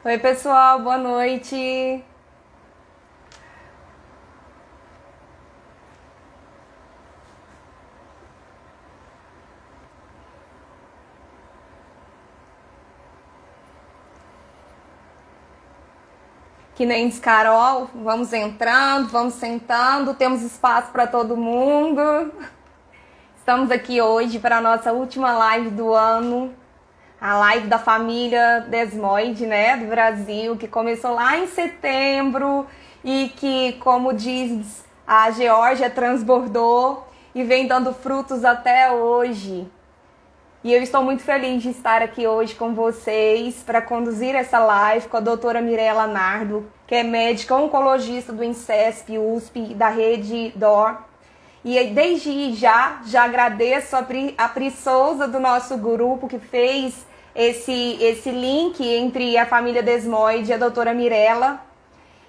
Oi, pessoal, boa noite. Que nem diz Carol, vamos entrando, vamos sentando, temos espaço para todo mundo. Estamos aqui hoje para a nossa última live do ano, a live da família Desmoide, né, do Brasil, que começou lá em setembro e que, como diz, a Geórgia transbordou e vem dando frutos até hoje. E eu estou muito feliz de estar aqui hoje com vocês para conduzir essa live com a doutora Mirela Nardo, que é médica oncologista do INCESP USP da rede DOR. E desde já agradeço a Pri Souza do nosso grupo que fez esse link entre a família Desmoide e a doutora Mirela.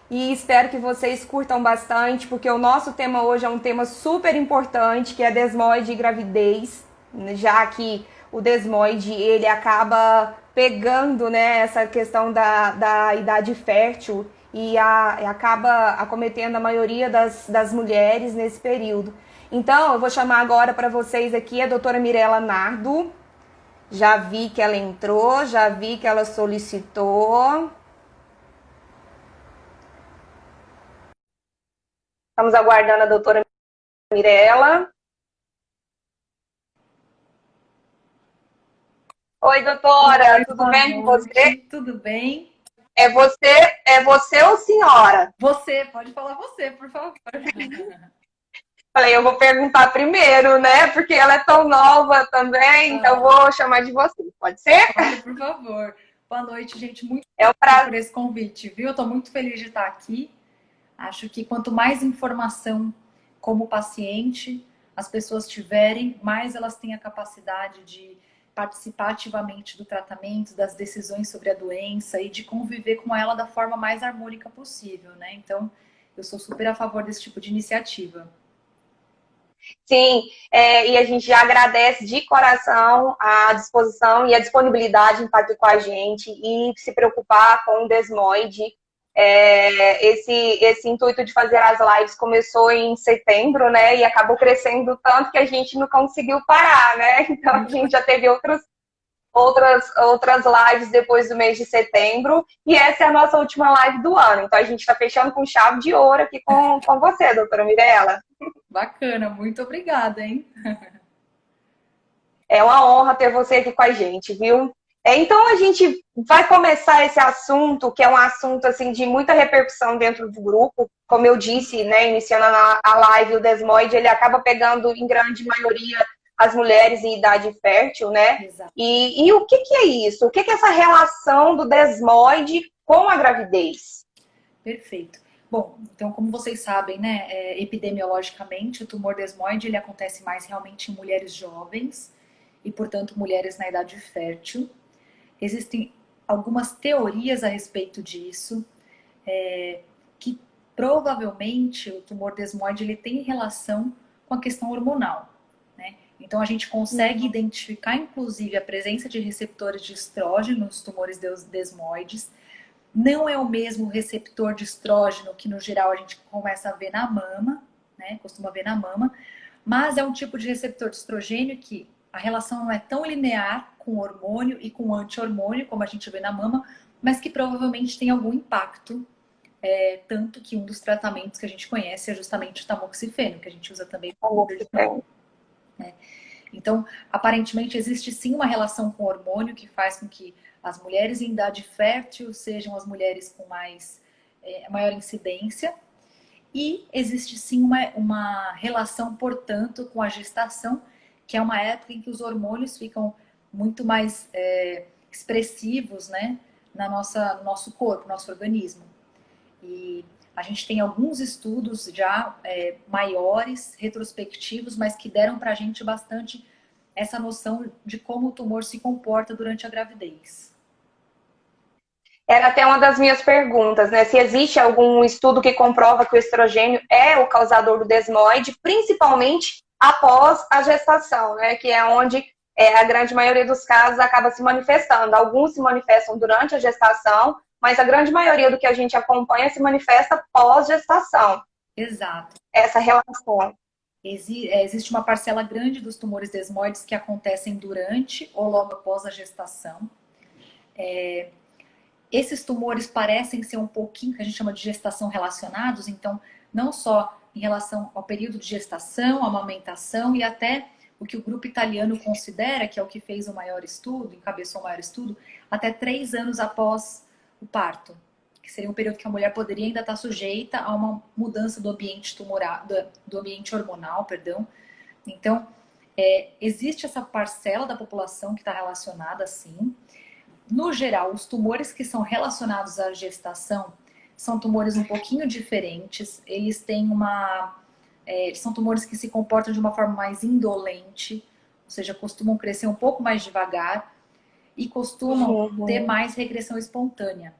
E espero que vocês curtam bastante, porque o nosso tema hoje é um tema super importante, que é desmoide e gravidez, já que o desmoide ele acaba pegando, né, essa questão da idade fértil e acaba acometendo a maioria das mulheres nesse período. Então, eu vou chamar agora para vocês aqui a doutora Mirela Nardo. Já vi que ela entrou, já vi que ela solicitou. Estamos aguardando a doutora Mirela. Oi, doutora, Oi, tudo boa bem com você? noite, tudo bem? É você ou senhora? Você, pode falar você, por favor. Falei, eu vou perguntar primeiro, né? Porque ela é tão nova também, então eu Ah, vou chamar de você. Pode ser? pode, por favor. Boa noite, gente. Muito É o obrigada prazer. por esse convite, viu? Eu estou muito feliz de estar aqui. Acho que quanto mais informação como paciente as pessoas tiverem, mais elas têm a capacidade de participar ativamente do tratamento, das decisões sobre a doença e de conviver com ela da forma mais harmônica possível, né? Então, eu sou super a favor desse tipo de iniciativa. Sim, e a gente já agradece de coração a disposição e a disponibilidade em estar aqui com a gente e se preocupar com o desmoide. Esse intuito de fazer as lives começou em setembro, né? E acabou crescendo tanto que a gente não conseguiu parar, né? Então a Muito gente já teve outras lives depois do mês de setembro. E essa é a nossa última live do ano. Então a gente está fechando com chave de ouro aqui com você, doutora Mirella. bacana, muito obrigada, hein? É uma honra ter você aqui com a gente, viu? Então a gente vai começar esse assunto, que é um assunto assim de muita repercussão dentro do grupo. Como eu disse, né, iniciando a live, o desmoide ele acaba pegando em grande maioria as mulheres em idade fértil, né? Exato. E o que é isso? O que é essa relação do desmoide com a gravidez? Perfeito. Bom, então como vocês sabem, né, epidemiologicamente o tumor desmoide ele acontece mais realmente em mulheres jovens e, portanto, mulheres na idade fértil. Existem algumas teorias a respeito disso, que provavelmente o tumor desmoide ele tem relação com a questão hormonal, né? Então a gente consegue identificar, inclusive, a presença de receptores de estrógeno nos tumores desmoides. Não é o mesmo receptor de estrógeno que no geral a gente começa a ver na mama, né? Costuma ver na mama, mas é um tipo de receptor de estrogênio que a relação não é tão linear com o hormônio e com o anti-hormônio como a gente vê na mama, mas que provavelmente tem algum impacto, tanto que um dos tratamentos que a gente conhece é justamente o tamoxifeno, que a gente usa também para câncer de mama. Então, aparentemente existe sim uma relação com o hormônio que faz com que as mulheres em idade fértil sejam as mulheres com maior incidência. E existe sim uma relação, portanto, com a gestação, que é uma época em que os hormônios ficam muito mais expressivos, né, no nosso corpo, no nosso organismo. E a gente tem alguns estudos já maiores, retrospectivos, mas que deram para a gente bastante essa noção de como o tumor se comporta durante a gravidez. Era até uma das minhas perguntas, né? Se existe algum estudo que comprova que o estrogênio é o causador do desmoide, principalmente após a gestação, né? Que é onde a grande maioria dos casos acaba se manifestando. Alguns se manifestam durante a gestação, mas a grande maioria do que a gente acompanha se manifesta pós-gestação. Exato. Essa relação. Existe uma parcela grande dos tumores desmoides que acontecem durante ou logo após a gestação. Esses tumores parecem ser um pouquinho, que a gente chama de gestação relacionados, então, não só em relação ao período de gestação, amamentação e até o que o grupo italiano considera, que é o que fez o maior estudo, encabeçou o maior estudo, até 3 anos após o parto, que seria um período que a mulher poderia ainda estar sujeita a uma mudança do ambiente tumoral, do ambiente hormonal, perdão. Então, existe essa parcela da população que está relacionada, sim. No geral, os tumores que são relacionados à gestação são tumores um pouquinho diferentes. Eles têm são tumores que se comportam de uma forma mais indolente, ou seja, costumam crescer um pouco mais devagar e costumam ter mais regressão espontânea.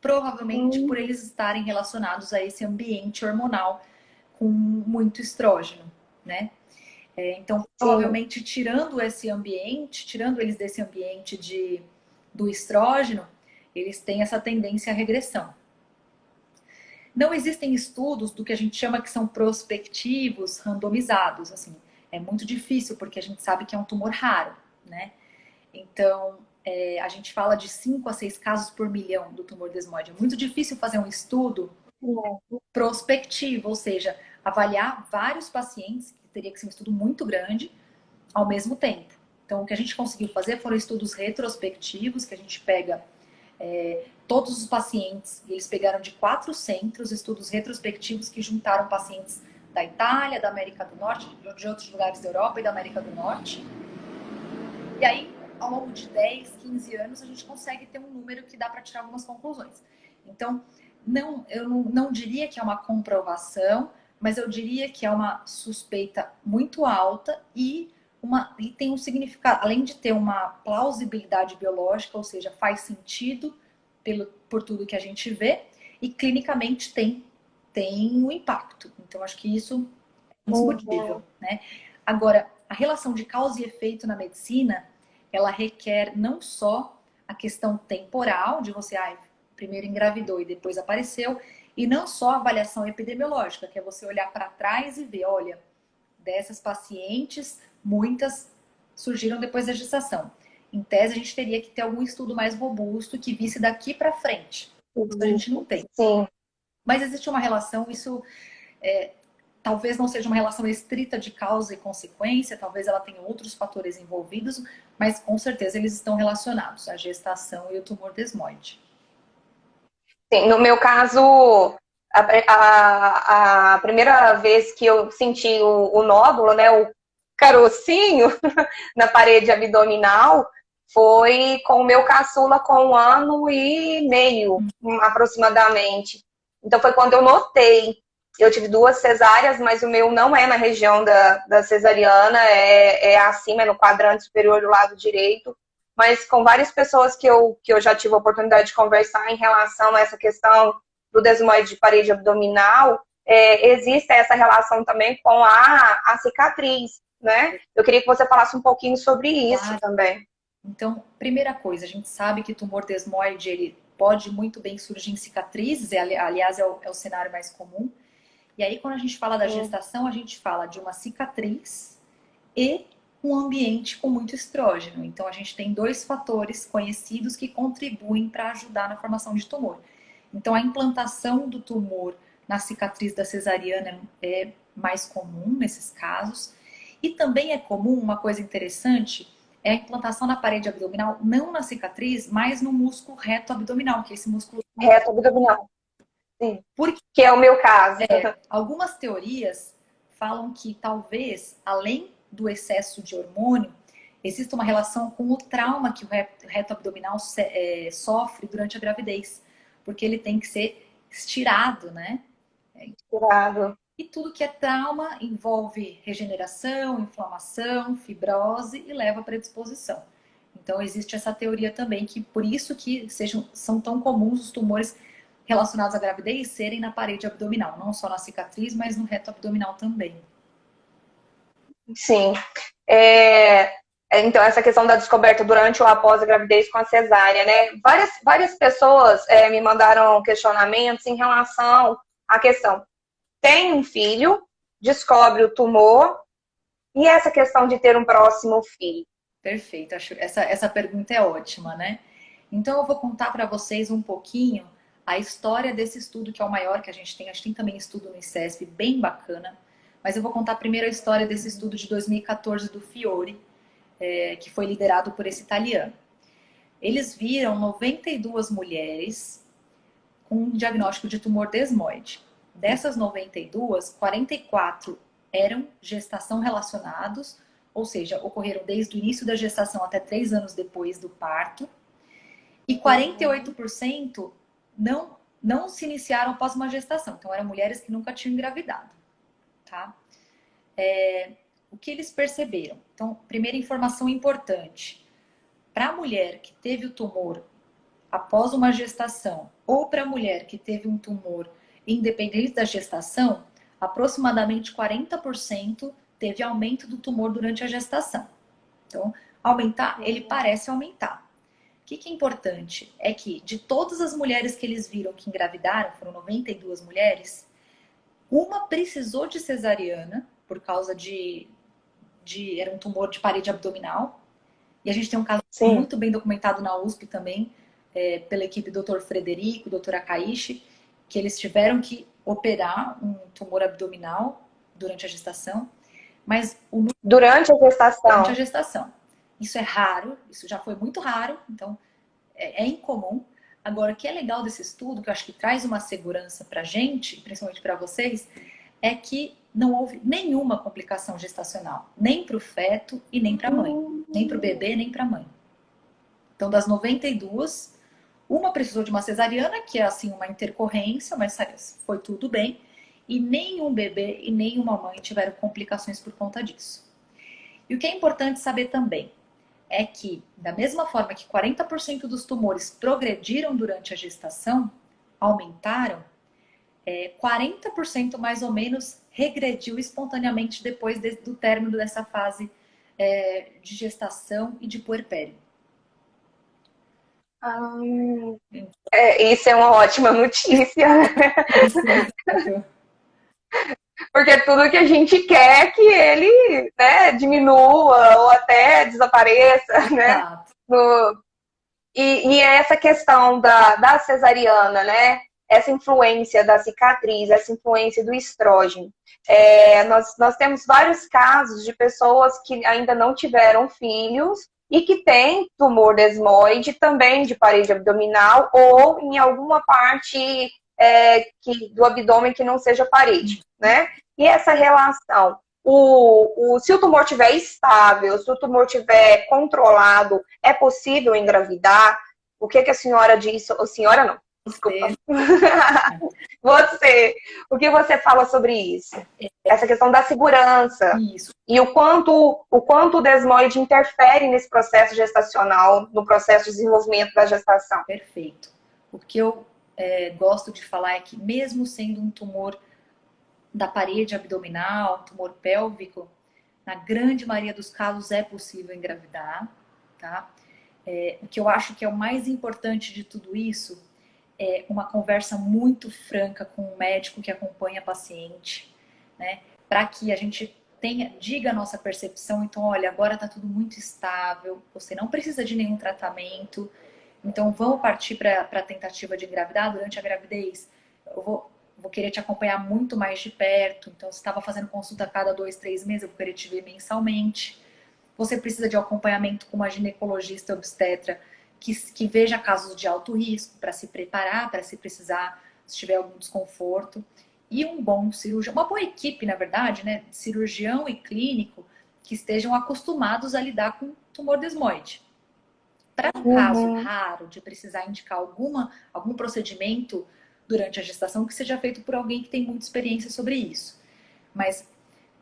Provavelmente por eles estarem relacionados a esse ambiente hormonal com muito estrógeno, né? Então, provavelmente, tirando eles desse ambiente do estrógeno, eles têm essa tendência à regressão. Não existem estudos do que a gente chama que são prospectivos, randomizados, assim. É muito difícil, porque a gente sabe que é um tumor raro, né? Então, a gente fala de 5 a 6 casos por milhão do tumor desmoide. É muito difícil fazer um estudo prospectivo, ou seja, avaliar vários pacientes, que teria que ser um estudo muito grande, ao mesmo tempo. Então, o que a gente conseguiu fazer foram estudos retrospectivos, que a gente pega todos os pacientes, e eles pegaram de 4 centros, estudos retrospectivos que juntaram pacientes da Itália, da América do Norte, de outros lugares da Europa e da América do Norte. E aí, ao longo de 10, 15 anos, a gente consegue ter um número que dá para tirar algumas conclusões. Então, eu não diria que é uma comprovação, mas eu diria que é uma suspeita muito alta e tem um significado, além de ter uma plausibilidade biológica, ou seja, faz sentido por tudo que a gente vê, e clinicamente tem um impacto. Então, acho que isso é indiscutível, né? Agora, a relação de causa e efeito na medicina, ela requer não só a questão temporal, de você, primeiro engravidou e depois apareceu, e não só a avaliação epidemiológica, que é você olhar para trás e ver, olha, dessas pacientes, muitas surgiram depois da gestação. Em tese, a gente teria que ter algum estudo mais robusto que visse daqui para frente. Isso a gente não tem. Sim. Mas existe uma relação, isso talvez não seja uma relação estrita de causa e consequência, talvez ela tenha outros fatores envolvidos, mas com certeza eles estão relacionados, a gestação e o tumor desmoide. Sim, no meu caso, a primeira vez que eu senti o nódulo, né, o carocinho na parede abdominal, foi com o meu caçula com 1 ano e meio, aproximadamente. Então foi quando eu notei. Eu tive 2 cesáreas, mas o meu não é na região da cesariana, é acima, é no quadrante superior do lado direito. Mas com várias pessoas que eu já tive a oportunidade de conversar em relação a essa questão do desmoide de parede abdominal, existe essa relação também com a cicatriz, né? Eu queria que você falasse um pouquinho sobre isso também. Então, primeira coisa, a gente sabe que tumor desmoide, ele pode muito bem surgir em cicatrizes, aliás, é o cenário mais comum. E aí, quando a gente fala da gestação, a gente fala de uma cicatriz e um ambiente com muito estrógeno. Então, a gente tem 2 fatores conhecidos que contribuem para ajudar na formação de tumor. Então, a implantação do tumor na cicatriz da cesariana é mais comum nesses casos. E também é comum, uma coisa interessante, é a implantação na parede abdominal, não na cicatriz, mas no músculo reto abdominal, que é esse músculo reto abdominal. Sim. Porque, que é o meu caso. Algumas teorias falam que talvez, além do excesso de hormônio, existe uma relação com o trauma que o reto abdominal sofre durante a gravidez, porque ele tem que ser estirado, né? Estirado. E tudo que é trauma envolve regeneração, inflamação, fibrose e leva a predisposição. Então existe essa teoria também, que por isso que são tão comuns os tumores relacionados à gravidez serem na parede abdominal, não só na cicatriz, mas no reto abdominal também. Sim. Então, essa questão da descoberta durante ou após a gravidez com a cesárea, né? Várias pessoas me mandaram questionamentos em relação à questão. Tem um filho, descobre o tumor, e essa questão de ter um próximo filho? Perfeito, acho essa pergunta é ótima, né? Então eu vou contar para vocês um pouquinho a história desse estudo, que é o maior que a gente tem também estudo no ICESP, bem bacana, mas eu vou contar primeiro a história desse estudo de 2014 do Fiore, que foi liderado por esse italiano. Eles viram 92 mulheres com um diagnóstico de tumor desmoide. Dessas 92, 44 eram gestação relacionados, ou seja, ocorreram desde o início da gestação até 3 anos depois do parto. E 48% não se iniciaram após uma gestação. Então, eram mulheres que nunca tinham engravidado. Tá? O que eles perceberam? Então, primeira informação importante. Para a mulher que teve o tumor após uma gestação ou para a mulher que teve um tumor independente da gestação, aproximadamente 40% teve aumento do tumor durante a gestação. Então, aumentar, ele parece aumentar. O que é importante é que de todas as mulheres que eles viram que engravidaram, foram 92 mulheres, uma precisou de cesariana por causa era um tumor de parede abdominal. E a gente tem um caso muito bem documentado na USP também, pela equipe do Dr. Frederico, Dr. Akaishi, que eles tiveram que operar um tumor abdominal durante a gestação. Mas durante a gestação? Durante a gestação. Isso é raro, isso já foi muito raro, então é incomum. Agora, o que é legal desse estudo, que eu acho que traz uma segurança pra gente, principalmente para vocês, é que não houve nenhuma complicação gestacional, nem para o feto e nem para a mãe, nem para o bebê, nem para a mãe. Então, das 92, uma precisou de uma cesariana, que é assim uma intercorrência, mas foi tudo bem, e nenhum bebê e nenhuma mãe tiveram complicações por conta disso. E o que é importante saber também é que, da mesma forma que 40% dos tumores progrediram durante a gestação, aumentaram, 40% mais ou menos regrediu espontaneamente depois do término dessa fase de gestação e de puerpério. Isso é uma ótima notícia. Porque tudo que a gente quer é que ele, né, diminua ou até desapareça, né? E é essa questão da cesariana, né? Essa influência da cicatriz, essa influência do estrógeno. Nós temos vários casos de pessoas que ainda não tiveram filhos e que têm tumor desmoide, também de parede abdominal ou em alguma parte do abdômen que não seja parede, né? E essa relação, se o tumor estiver estável, se o tumor estiver controlado, é possível engravidar? O que a senhora disse? A senhora não, desculpa. Você, o que você fala sobre isso? Essa questão da segurança. Isso. E o quanto o desmoide interfere nesse processo gestacional, no processo de desenvolvimento da gestação. Perfeito. O que eu gosto de falar é que mesmo sendo um tumor da parede abdominal, tumor pélvico, na grande maioria dos casos é possível engravidar, tá? O que eu acho que é o mais importante de tudo isso é uma conversa muito franca com o médico que acompanha a paciente, né? Para que a gente diga a nossa percepção. Então, olha, agora está tudo muito estável, você não precisa de nenhum tratamento, então vamos partir para a tentativa de engravidar. Durante a gravidez, eu vou querer te acompanhar muito mais de perto. Então, se estava fazendo consulta a cada 2, 3 meses, eu vou querer te ver mensalmente. Você precisa de acompanhamento com uma ginecologista obstetra que veja casos de alto risco para se preparar, para se precisar, se tiver algum desconforto. E um bom cirurgião, uma boa equipe, na verdade, né, cirurgião e clínico que estejam acostumados a lidar com tumor desmoide. Para um caso raro de precisar indicar algum procedimento durante a gestação, que seja feito por alguém que tem muita experiência sobre isso. Mas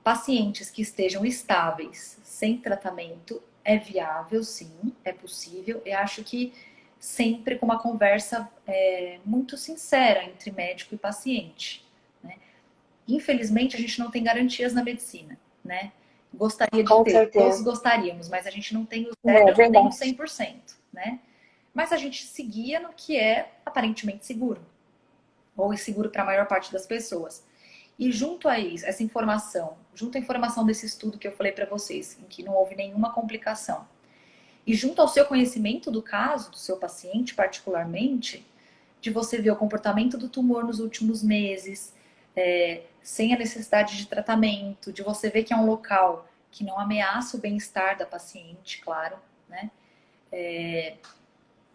pacientes que estejam estáveis, sem tratamento, é viável, sim, é possível. Eu acho que sempre com uma conversa muito sincera entre médico e paciente, né? Infelizmente, a gente não tem garantias na medicina, né? Gostaria de Com ter, todos certeza. gostaríamos, mas a gente não tem os É números nem os verdade. 100%, né? Mas a gente seguia no que é aparentemente seguro, ou seguro para a maior parte das pessoas. E junto a isso, essa informação, junto à informação desse estudo que eu falei para vocês, em que não houve nenhuma complicação, e junto ao seu conhecimento do caso, do seu paciente particularmente, de você ver o comportamento do tumor nos últimos meses, sem a necessidade de tratamento, de você ver que é um local que não ameaça o bem-estar da paciente, claro, né?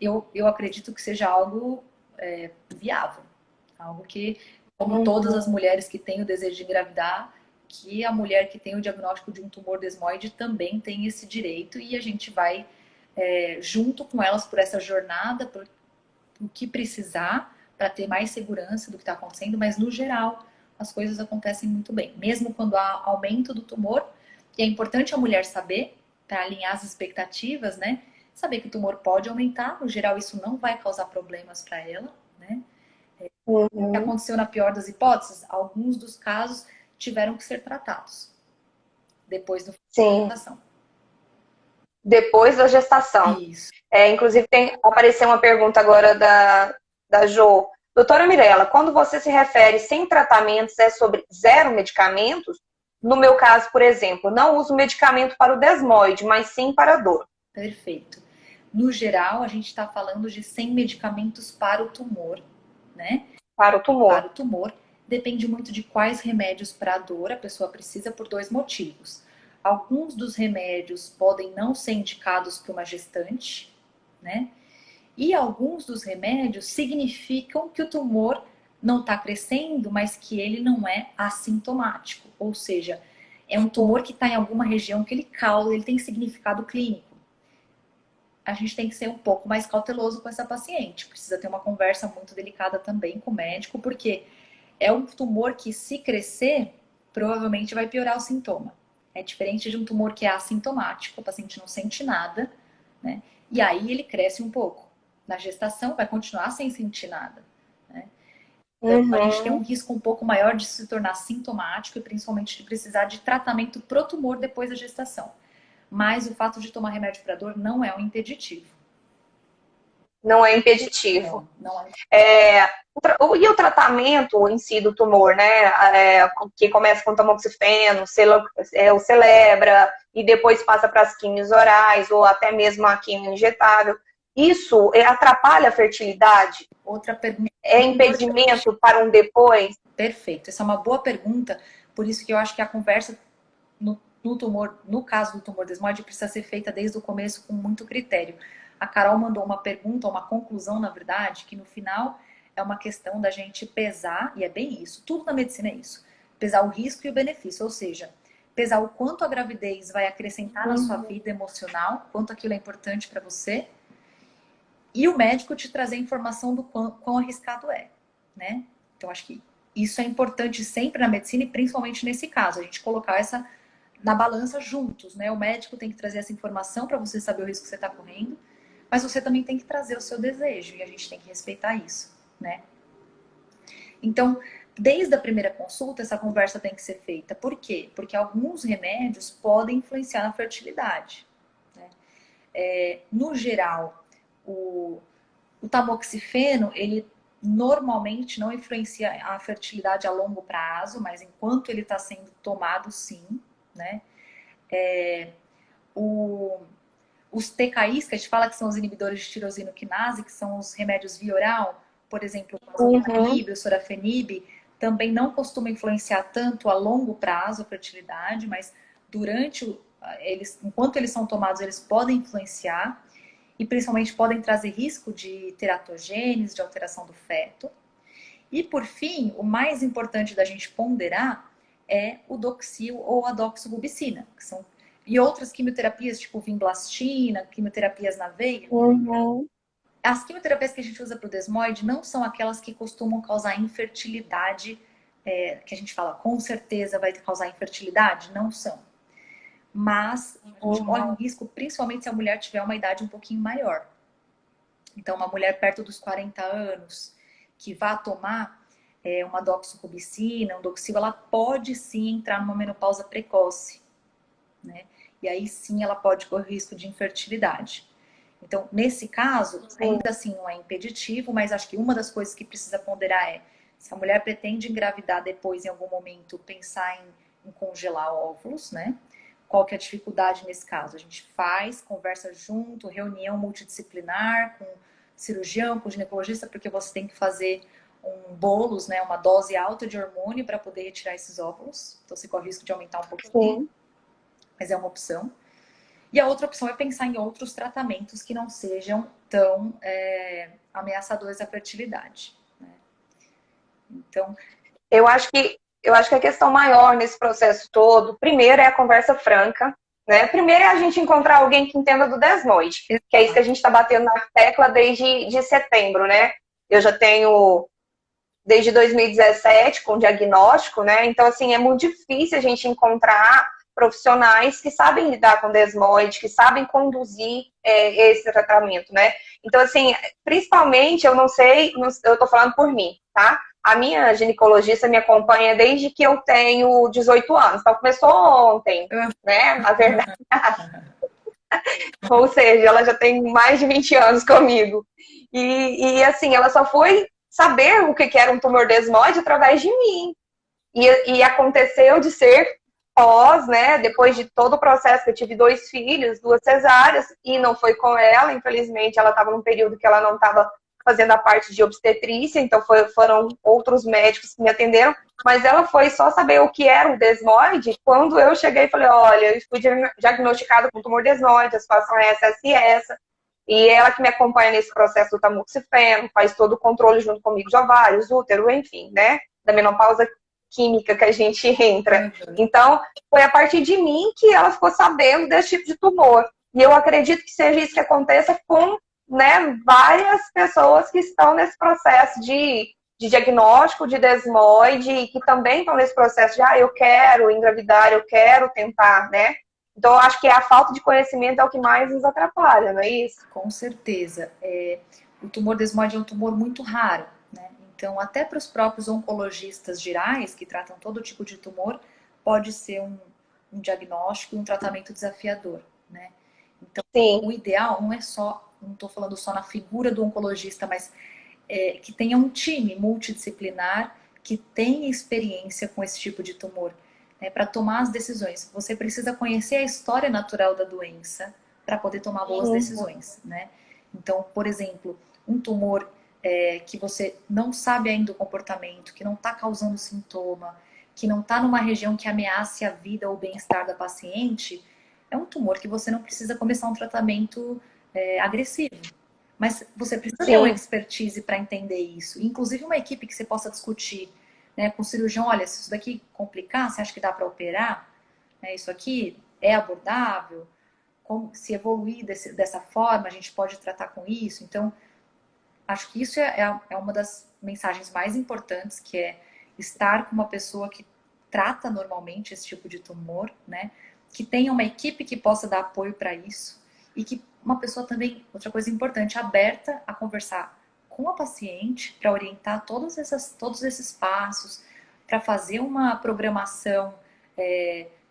Eu acredito que seja algo viável, algo que, como todas as Uhum. mulheres que têm o desejo de engravidar, que a mulher que tem o diagnóstico de um tumor desmoide também tem esse direito e a gente vai junto com elas por essa jornada, por o que precisar para ter mais segurança do que está acontecendo, mas no geral as coisas acontecem muito bem, mesmo quando há aumento do tumor, e é importante a mulher saber, para alinhar as expectativas, né? Saber que o tumor pode aumentar, no geral isso não vai causar problemas para ela, né? O que Uhum. aconteceu na pior das hipóteses, alguns dos casos tiveram que ser tratados depois da Sim, gestação. depois da gestação. Isso. Inclusive, apareceu uma pergunta agora da Jo. Doutora Mirella, quando você se refere sem tratamentos, é sobre zero medicamentos? No meu caso, por exemplo, não uso medicamento para o desmoide, mas sim para a dor. Perfeito. No geral, a gente está falando de 100 medicamentos para o tumor, né? Para o tumor. Para o tumor, depende muito de quais remédios para a dor a pessoa precisa por dois motivos. Alguns dos remédios podem não ser indicados para uma gestante, né? E alguns dos remédios significam que o tumor não está crescendo, mas que ele não é assintomático. Ou seja, é um tumor que está em alguma região que ele causa, ele tem significado clínico. A gente tem que ser um pouco mais cauteloso com essa paciente. Precisa ter uma conversa muito delicada também com o médico, porque é um tumor que, se crescer, provavelmente vai piorar o sintoma. É diferente de um tumor que é assintomático, o paciente não sente nada, né? E aí ele cresce um pouco. Na gestação vai continuar sem sentir nada, né? Então a gente tem um Uhum. risco um pouco maior de se tornar sintomático e principalmente de precisar de tratamento pro tumor depois da gestação. Mas o fato de tomar remédio para dor não é um impeditivo. Não é impeditivo. Não, não é. É, e o tratamento em si do tumor, né? Que começa com tamoxifeno, o Celebra, e depois passa para as químios orais, ou até mesmo a quimio injetável. Isso atrapalha a fertilidade? Outra pergunta É muito importante. impedimento para um depois? Perfeito. Essa é uma boa pergunta, por isso que eu acho que a conversa no tumor, no caso do tumor desmoide, precisa ser feita desde o começo com muito critério. A Carol mandou uma pergunta, uma conclusão, na verdade, que no final é uma questão da gente pesar, e é bem isso, tudo na medicina é isso, pesar o risco e o benefício, ou seja, pesar o quanto a gravidez vai acrescentar na sua vida emocional, quanto aquilo é importante para você, e o médico te trazer informação do quão arriscado é, né? Então, acho que isso é importante sempre na medicina e principalmente nesse caso, a gente colocar essa na balança juntos, né? O médico tem que trazer essa informação para você saber o risco que você está correndo, mas você também tem que trazer o seu desejo e a gente tem que respeitar isso, né? Então, desde a primeira consulta, essa conversa tem que ser feita. Por quê? Porque alguns remédios podem influenciar na fertilidade. Né? No geral, o tamoxifeno, ele normalmente não influencia a fertilidade a longo prazo, mas enquanto ele está sendo tomado, sim, né? O, os TKIs, que a gente fala que são os inibidores de tirosina quinase, que são os remédios via oral, por exemplo, o Uhum. azotanib, o sorafenib, também não costuma influenciar tanto a longo prazo a fertilidade, mas durante enquanto eles são tomados, eles podem influenciar e principalmente podem trazer risco de teratogênese, de alteração do feto. E por fim, o mais importante da gente ponderar é o Doxil ou a doxorubicina, que são e outras quimioterapias, tipo vinblastina, quimioterapias na veia. Uhum. As quimioterapias que a gente usa para o desmoide não são aquelas que costumam causar infertilidade, que a gente fala com certeza vai causar infertilidade, não são. Mas a gente corre um Uhum. risco, principalmente se a mulher tiver uma idade um pouquinho maior. Então, uma mulher perto dos 40 anos que vá tomar uma doxorubicina, um Doxil, ela pode sim entrar numa menopausa precoce. né? E aí sim ela pode correr risco de infertilidade. Então, nesse caso, Sim. ainda assim não é impeditivo, mas acho que uma das coisas que precisa ponderar é se a mulher pretende engravidar depois, em algum momento, pensar em congelar óvulos, né? Qual que é a dificuldade nesse caso? A gente faz, conversa junto, reunião multidisciplinar com cirurgião, com ginecologista, porque você tem que fazer um bolos, né, uma dose alta de hormônio para poder retirar esses óvulos. Então você corre o risco de aumentar um pouquinho, Sim. mas é uma opção. E a outra opção é pensar em outros tratamentos que não sejam tão ameaçadores à fertilidade, né? Então, Eu acho que a questão maior nesse processo todo, primeiro é a conversa franca, né? Primeiro é a gente encontrar alguém que entenda do desnoide, que é isso que a gente está batendo na tecla desde de setembro, né? Eu já tenho desde 2017 com diagnóstico, né? Então, assim, é muito difícil a gente encontrar profissionais que sabem lidar com desmoide, que sabem conduzir esse tratamento, né? Então, assim, principalmente, eu não sei, eu tô falando por mim, tá? A minha ginecologista me acompanha desde que eu tenho 18 anos, então começou ontem, né? Na verdade, ou seja, ela já tem mais de 20 anos comigo. Assim, ela só foi saber o que era um tumor desmoide através de mim. E aconteceu de ser pós, né? Depois de todo o processo, que eu tive 2 filhos, 2 cesáreas, e não foi com ela, infelizmente, ela estava num período que ela não estava fazendo a parte de obstetrícia, então foram outros médicos que me atenderam, mas ela foi só saber o que era o desmoide quando eu cheguei e falei, olha, eu fui diagnosticada com tumor desmoide, a situação é essa e essa. E ela que me acompanha nesse processo do tamoxifeno, faz todo o controle junto comigo de ovários, útero, enfim, né? Da menopausa química que a gente entra. Então, foi a partir de mim que ela ficou sabendo desse tipo de tumor. E eu acredito que seja isso que aconteça com, né, várias pessoas que estão nesse processo de diagnóstico de desmoide e que também estão nesse processo de, eu quero engravidar, eu quero tentar, né? Então, eu acho que a falta de conhecimento é o que mais nos atrapalha, não é isso? com certeza, o tumor desmoide é um tumor muito raro, né? Então, até para os próprios oncologistas gerais, que tratam todo tipo de tumor, pode ser um diagnóstico e um tratamento desafiador, né? Então, Sim. o ideal não é só, não estou falando só na figura do oncologista, mas que tenha um time multidisciplinar que tenha experiência com esse tipo de tumor, né, para tomar as decisões. Você precisa conhecer a história natural da doença para poder tomar boas decisões, né? Então, por exemplo, um tumor que você não sabe ainda o comportamento, que não está causando sintoma, que não está numa região que ameace a vida ou o bem-estar da paciente, é um tumor que você não precisa começar um tratamento agressivo. Mas você precisa ter uma Sim. expertise para entender isso. Inclusive uma equipe que você possa discutir, né, com o cirurgião, olha, se isso daqui complicar, você acha que dá para operar? Né, isso aqui é abordável? Como, se evoluir dessa forma, a gente pode tratar com isso? Então, acho que isso é uma das mensagens mais importantes, que é estar com uma pessoa que trata normalmente esse tipo de tumor, né? Que tenha uma equipe que possa dar apoio para isso e que uma pessoa também, outra coisa importante, aberta a conversar com a paciente para orientar todos esses passos, para fazer uma programação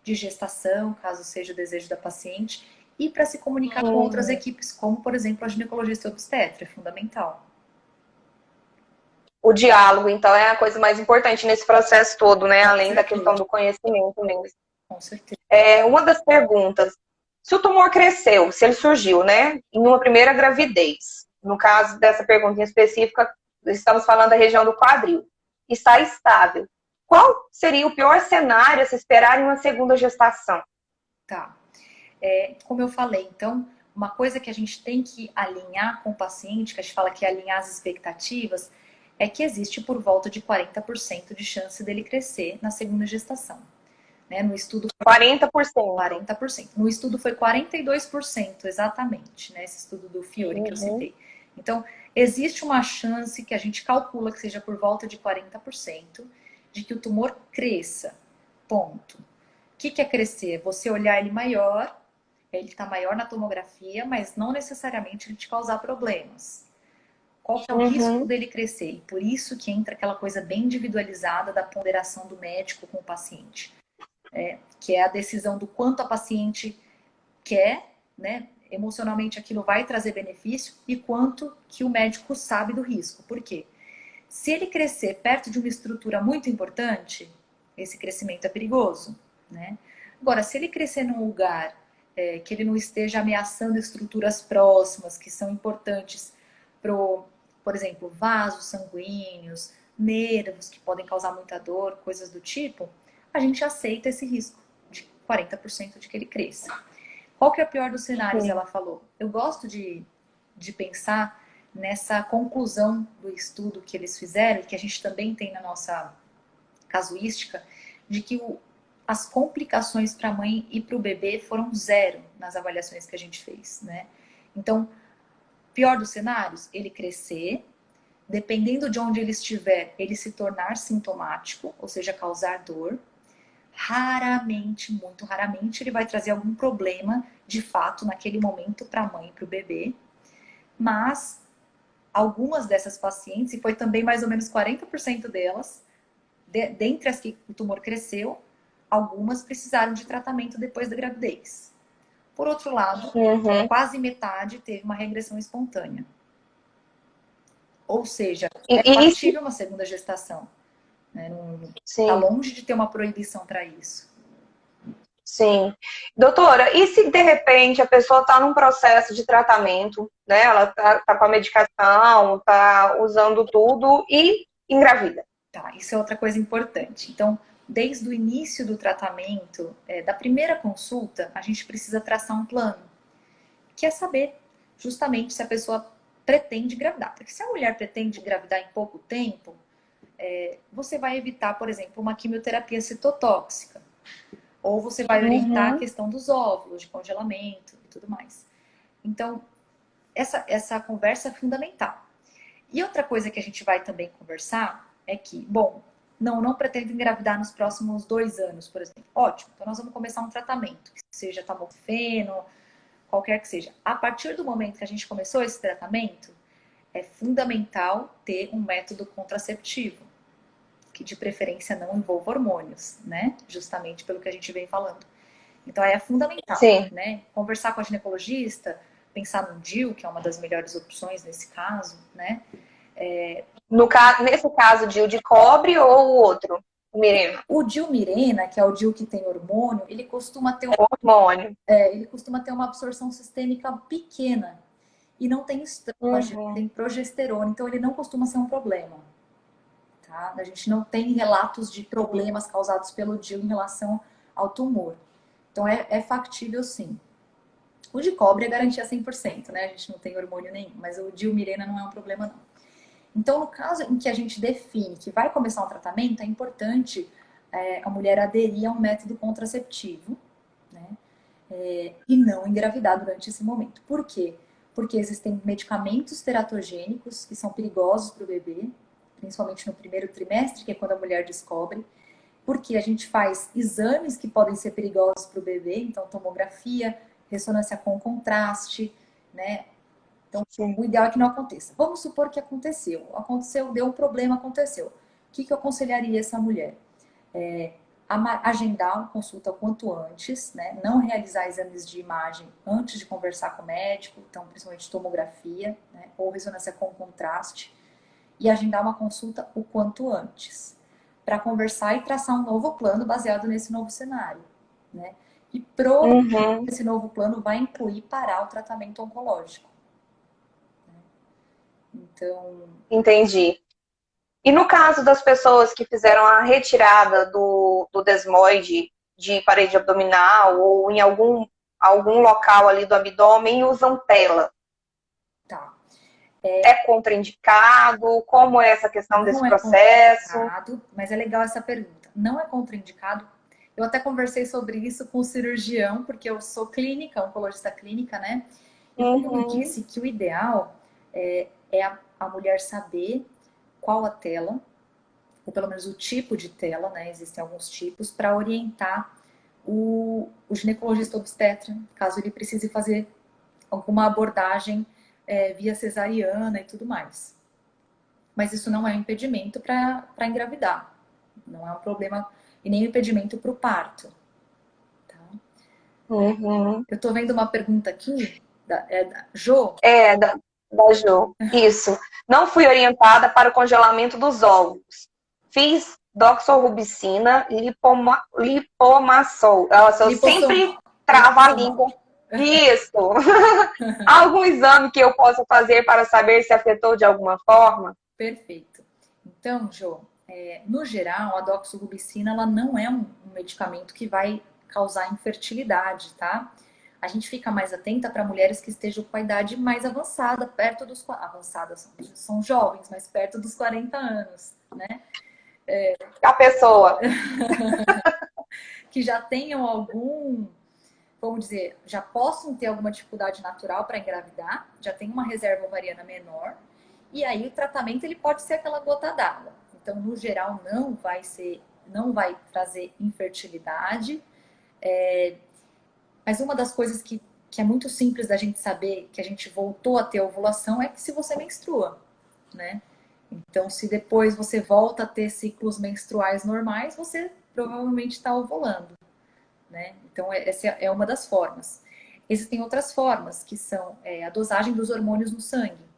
de gestação, caso seja o desejo da paciente, e para se comunicar com outras equipes, como, por exemplo, a ginecologista obstetra, é fundamental. O diálogo, então, é a coisa mais importante nesse processo todo, né? Com Além da questão certeza, do conhecimento mesmo. com certeza. Uma das perguntas, se o tumor cresceu, se ele surgiu, né, em uma primeira gravidez, no caso dessa pergunta em específica, estamos falando da região do quadril, está estável, qual seria o pior cenário a se esperar em uma segunda gestação? Tá. Como eu falei, então, uma coisa que a gente tem que alinhar com o paciente, que a gente fala que é alinhar as expectativas, é que existe por volta de 40% de chance dele crescer na segunda gestação. Né? No estudo 40%. 40%. No estudo foi 42% exatamente, né? Esse estudo do Fiore que eu citei. Então, existe uma chance que a gente calcula que seja por volta de 40% de que o tumor cresça. Ponto. O que é crescer? Você olhar ele maior, ele está maior na tomografia, mas não necessariamente ele te causar problemas. Qual que é o risco dele crescer? E por isso que entra aquela coisa bem individualizada da ponderação do médico com o paciente. que é a decisão do quanto a paciente quer, né? Emocionalmente aquilo vai trazer benefício e quanto que o médico sabe do risco. Por quê? Se ele crescer perto de uma estrutura muito importante, esse crescimento é perigoso, né? Agora, se ele crescer num lugar que ele não esteja ameaçando estruturas próximas que são importantes por exemplo, vasos sanguíneos, nervos que podem causar muita dor, coisas do tipo, a gente aceita esse risco de 40% de que ele cresça. Qual que é o pior dos cenários, Sim. ela falou? Eu gosto de pensar nessa conclusão do estudo que eles fizeram, que a gente também tem na nossa casuística, de que as complicações para a mãe e para o bebê foram zero nas avaliações que a gente fez, né? Então, pior dos cenários, ele crescer, dependendo de onde ele estiver, ele se tornar sintomático, ou seja, causar dor. Raramente, muito raramente, ele vai trazer algum problema de fato naquele momento para a mãe e para o bebê. Mas algumas dessas pacientes, e foi também mais ou menos 40% delas, dentre as que o tumor cresceu, algumas precisaram de tratamento depois da gravidez. Por outro lado, Uhum. quase metade teve uma regressão espontânea. Ou seja, é E factível uma segunda gestação. Né? Não está sim, longe de ter uma proibição para isso. sim. Doutora, e se de repente a pessoa está num processo de tratamento, né? Ela tá com a medicação, tá usando tudo e engravida? Tá, isso é outra coisa importante. Então, desde o início do tratamento, da primeira consulta, a gente precisa traçar um plano, que é saber justamente se a pessoa pretende engravidar. Porque se a mulher pretende engravidar em pouco tempo, você vai evitar, por exemplo, uma quimioterapia citotóxica. Ou você vai orientar a Uhum. questão dos óvulos, de congelamento e tudo mais. Então, essa conversa é fundamental. E outra coisa que a gente vai também conversar é que, bom, não pretendo engravidar nos próximos 2 anos, por exemplo. Ótimo, então nós vamos começar um tratamento, que seja tamoxifeno, qualquer que seja. A partir do momento que a gente começou esse tratamento, é fundamental ter um método contraceptivo, que de preferência não envolva hormônios, né? Justamente pelo que a gente vem falando. Então é fundamental, Sim. né? Conversar com a ginecologista, pensar no DIU, que é uma das melhores opções nesse caso, né? Nesse caso, de cobre ou o outro? O Mirena? O DIU-Mirena, que é o DIU que tem hormônio, Hormônio. ele costuma ter uma absorção sistêmica pequena e não tem estrógeno, Uhum. tem progesterona, então ele não costuma ser um problema. Tá? A gente não tem relatos de problemas causados pelo DIU em relação ao tumor. Então é factível sim. O de cobre é garantia 100%, né? A gente não tem hormônio nenhum, mas o DIU-Mirena não é um problema não. Então, no caso em que a gente define que vai começar um tratamento, é importante a mulher aderir a um método contraceptivo, né? E não engravidar durante esse momento. Por quê? Porque existem medicamentos teratogênicos que são perigosos para o bebê, principalmente no primeiro trimestre, que é quando a mulher descobre, porque a gente faz exames que podem ser perigosos para o bebê, então tomografia, ressonância com contraste, né? Então, Sim. o ideal é que não aconteça. Vamos supor que aconteceu. Aconteceu, deu um problema, aconteceu. O que eu aconselharia essa mulher? Agendar uma consulta o quanto antes, né? Não realizar exames de imagem antes de conversar com o médico, então principalmente tomografia, né? Ou ressonância com contraste, e agendar uma consulta o quanto antes, para conversar e traçar um novo plano baseado nesse novo cenário, né? E provavelmente Uhum. esse novo plano vai incluir parar o tratamento oncológico. Então, Entendi. E no caso das pessoas que fizeram a retirada do desmoide de parede abdominal ou em algum local ali do abdômen e usam tela, tá. é contraindicado? Como é essa questão Não desse é processo? contraindicado, mas é legal essa pergunta. Não é contraindicado. Eu até conversei sobre isso com o cirurgião, porque eu sou clínica, oncologista clínica, né? E ele me Uhum. disse que o ideal é a mulher saber qual a tela, ou pelo menos o tipo de tela, né? Existem alguns tipos, para orientar o ginecologista obstetra, caso ele precise fazer alguma abordagem via cesariana e tudo mais. Mas isso não é um impedimento para engravidar. Não é um problema e nem um impedimento para o parto. Uhum. Eu tô vendo uma pergunta aqui, da Jo. É, da Jo. Isso. Não fui orientada para o congelamento dos ovos. Fiz doxorubicina, lipomaçol. Nossa, eu sempre Lipossomal. travo a língua. Lipossomal. Isso. Há algum exame que eu possa fazer para saber se afetou de alguma forma? Perfeito. Então, Jo, no geral, a doxorubicina ela não é um medicamento que vai causar infertilidade, tá? A gente fica mais atenta para mulheres que estejam com a idade mais avançada, perto dos... Avançadas, são jovens, mas perto dos 40 anos, né? A pessoa. Que já tenham algum, vamos dizer, já possam ter alguma dificuldade natural para engravidar, já tem uma reserva ovariana menor, e aí o tratamento ele pode ser aquela gota d'água. Então, no geral, não vai trazer infertilidade. Mas uma das coisas que é muito simples da gente saber que a gente voltou a ter ovulação é que se você menstrua, né? Então, se depois você volta a ter ciclos menstruais normais, você provavelmente está ovulando, né? Então, essa é uma das formas. Existem outras formas, que são a dosagem dos hormônios no sangue.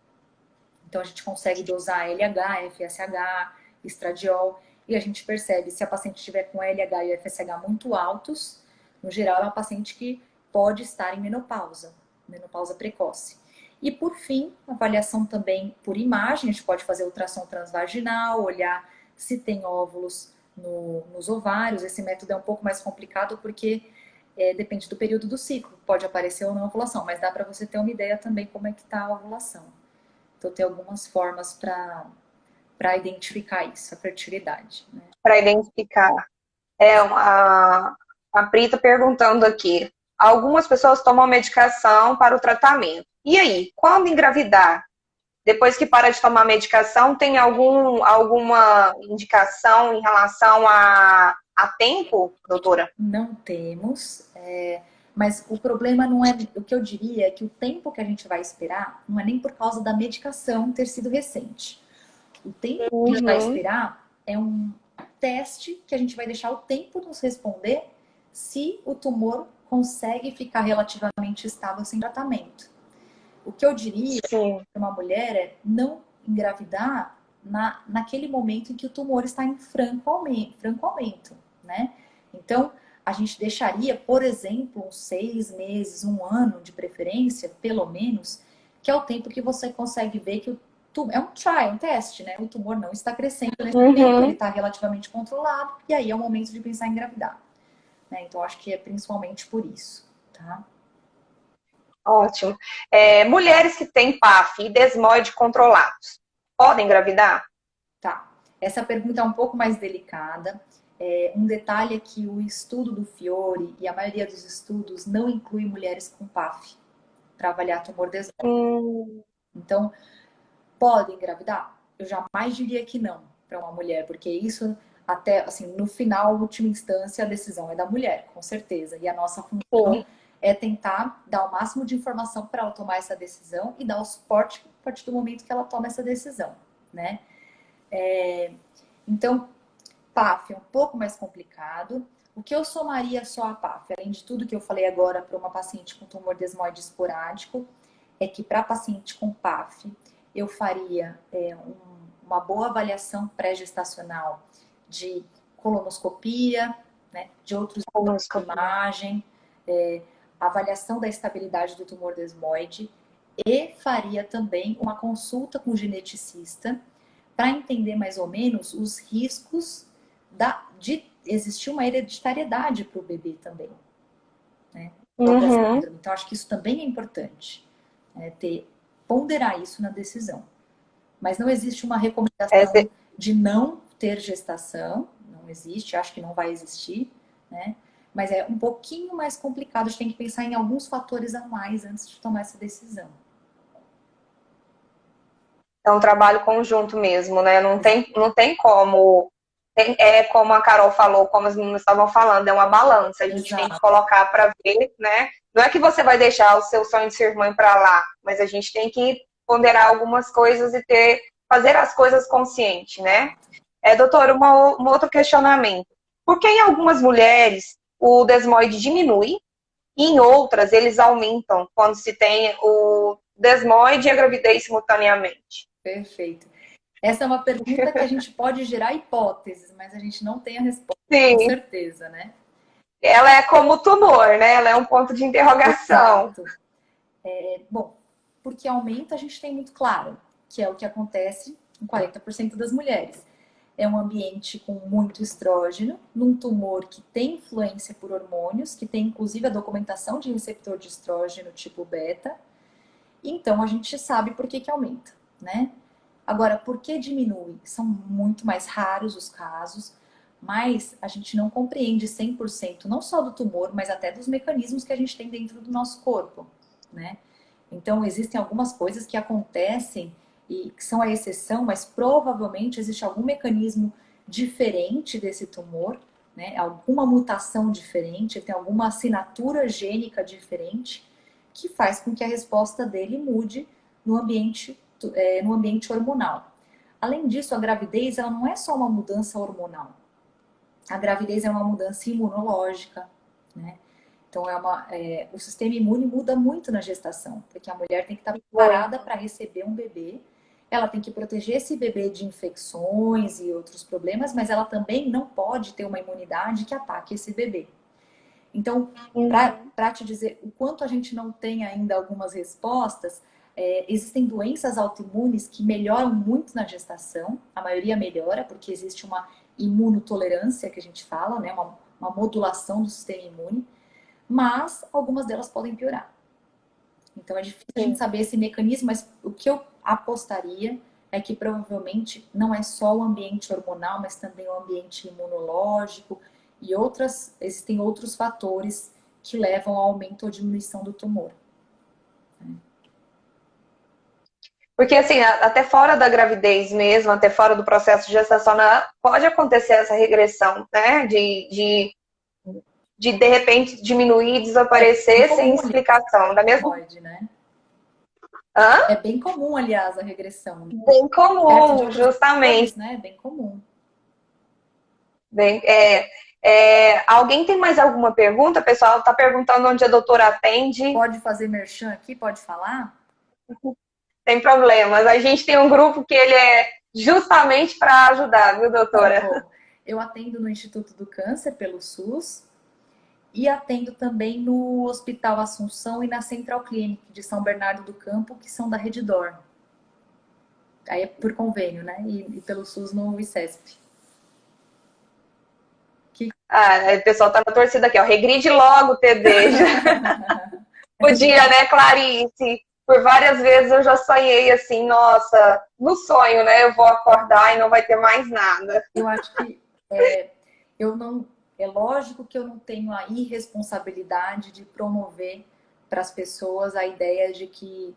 Então, a gente consegue dosar LH, FSH, estradiol, e a gente percebe se a paciente estiver com LH e FSH muito altos, no geral, é uma paciente que pode estar em menopausa, menopausa precoce. E, por fim, avaliação também por imagem, a gente pode fazer ultrassom transvaginal, olhar se tem óvulos nos ovários. Esse método é um pouco mais complicado porque depende do período do ciclo, pode aparecer ou não a ovulação, mas dá para você ter uma ideia também como é que está a ovulação. Então, tem algumas formas para identificar isso, a fertilidade. Né? Para identificar. A Pri está perguntando aqui. Algumas pessoas tomam medicação para o tratamento. E aí, quando engravidar? Depois que para de tomar medicação, tem alguma indicação em relação a tempo, doutora? Não temos, mas o problema não é, o que eu diria é que o tempo que a gente vai esperar não é nem por causa da medicação ter sido recente. O tempo que a gente vai esperar é um teste que a gente vai deixar o tempo nos responder se o tumor consegue ficar relativamente estável sem tratamento. O que eu diria para uma mulher é não engravidar naquele momento em que o tumor está em franco aumento, né? Então, a gente deixaria, por exemplo, uns 6 meses, um ano de preferência, pelo menos, que é o tempo que você consegue ver que é um trial, um teste, né? O tumor não está crescendo nesse tempo, ele está relativamente controlado, e aí é o momento de pensar em engravidar. Né? Então, acho que é principalmente por isso, tá? Ótimo. Mulheres que têm PAF e desmoide controlados, podem engravidar? Tá. Essa pergunta é um pouco mais delicada. Um detalhe é que o estudo do Fiore e a maioria dos estudos não inclui mulheres com PAF para avaliar tumor desmoide. Então, pode engravidar? Eu jamais diria que não para uma mulher, porque isso até, assim, no final, última instância, a decisão é da mulher, com certeza. E a nossa função é tentar dar o máximo de informação para ela tomar essa decisão e dar o suporte a partir do momento que ela toma essa decisão, né? Então, PAF é um pouco mais complicado. O que eu somaria só a PAF, além de tudo que eu falei agora para uma paciente com tumor desmoide esporádico, é que para paciente com PAF, eu faria uma boa avaliação pré-gestacional de colonoscopia, né, de outros exames de imagem, avaliação da estabilidade do tumor desmoide, e faria também uma consulta com o geneticista para entender mais ou menos os riscos de existir uma hereditariedade para o bebê também. Né? Então, acho que isso também é importante, né? Ponderar isso na decisão. Mas não existe uma recomendação de não ter gestação, não existe, acho que não vai existir, né? Mas é um pouquinho mais complicado, a gente tem que pensar em alguns fatores a mais antes de tomar essa decisão. É um trabalho conjunto mesmo, né? Não tem como. Como a Carol falou, como as meninas estavam falando, é uma balança. A gente tem que colocar para ver, né? Não é que você vai deixar o seu sonho de ser mãe para lá, mas a gente tem que ponderar algumas coisas e fazer as coisas consciente, né? Doutora, um outro questionamento. Por que em algumas mulheres o desmoide diminui Em outras, eles aumentam quando se tem o desmoide e a gravidez simultaneamente. Perfeito. Essa é uma pergunta que a gente pode gerar hipóteses, mas a gente não tem a resposta com Sim, certeza, né? ela é como tumor, né? Ela é um ponto de interrogação. Exato. Bom, porque aumenta, a gente tem muito claro, que é o que acontece em 40% das mulheres. É um ambiente com muito estrógeno, num tumor que tem influência por hormônios, que tem inclusive a documentação de receptor de estrógeno tipo beta. Então a gente sabe por que que aumenta, né? Agora, por que diminui? São muito mais raros os casos, mas a gente não compreende 100% não só do tumor, mas até dos mecanismos que a gente tem dentro do nosso corpo, né? Então, existem algumas coisas que acontecem e que são a exceção, mas provavelmente existe algum mecanismo diferente desse tumor, né? Alguma mutação diferente, tem alguma assinatura gênica diferente que faz com que a resposta dele mude no ambiente hormonal. Além disso, a gravidez ela não é só uma mudança hormonal. A gravidez é uma mudança imunológica, né? Então, o sistema imune muda muito na gestação, porque a mulher tem que estar preparada para receber um bebê. Ela tem que proteger esse bebê de infecções e outros problemas, mas ela também não pode ter uma imunidade que ataque esse bebê. Então, para te dizer o quanto a gente não tem ainda algumas respostas, existem doenças autoimunes que melhoram muito na gestação, a maioria melhora, porque existe uma imunotolerância que a gente fala, né? Uma modulação do sistema imune, mas algumas delas podem piorar. Então é difícil a gente saber esse mecanismo, mas o que eu apostaria é que provavelmente não é só o ambiente hormonal, mas também o ambiente imunológico e existem outros fatores que levam ao aumento ou diminuição do tumor. Porque, assim, até fora da gravidez mesmo, até fora do processo gestacional, pode acontecer essa regressão, né? De repente, diminuir, desaparecer sem explicação. Da mesma... Pode, né? Hã? É bem comum, aliás, a regressão. Bem comum, justamente. Fatores, né? Bem comum. Bem, alguém tem mais alguma pergunta? O pessoal está perguntando onde a doutora atende. Pode fazer merchan aqui? Pode falar? Tem problemas. A gente tem um grupo que ele é justamente para ajudar, viu, doutora? Tá bom. Eu atendo no Instituto do Câncer pelo SUS e atendo também no Hospital Assunção e na Central Clinic de São Bernardo do Campo, que são da Redditor. Aí é por convênio, né? E pelo SUS no ICESP. O pessoal tá na torcida aqui, ó. Regride logo, TD. Podia, né, Clarice? Por várias vezes eu já sonhei assim, nossa, no sonho, né? Eu vou acordar e não vai ter mais nada. Eu acho que eu não. É lógico que eu não tenho a irresponsabilidade de promover para as pessoas a ideia de que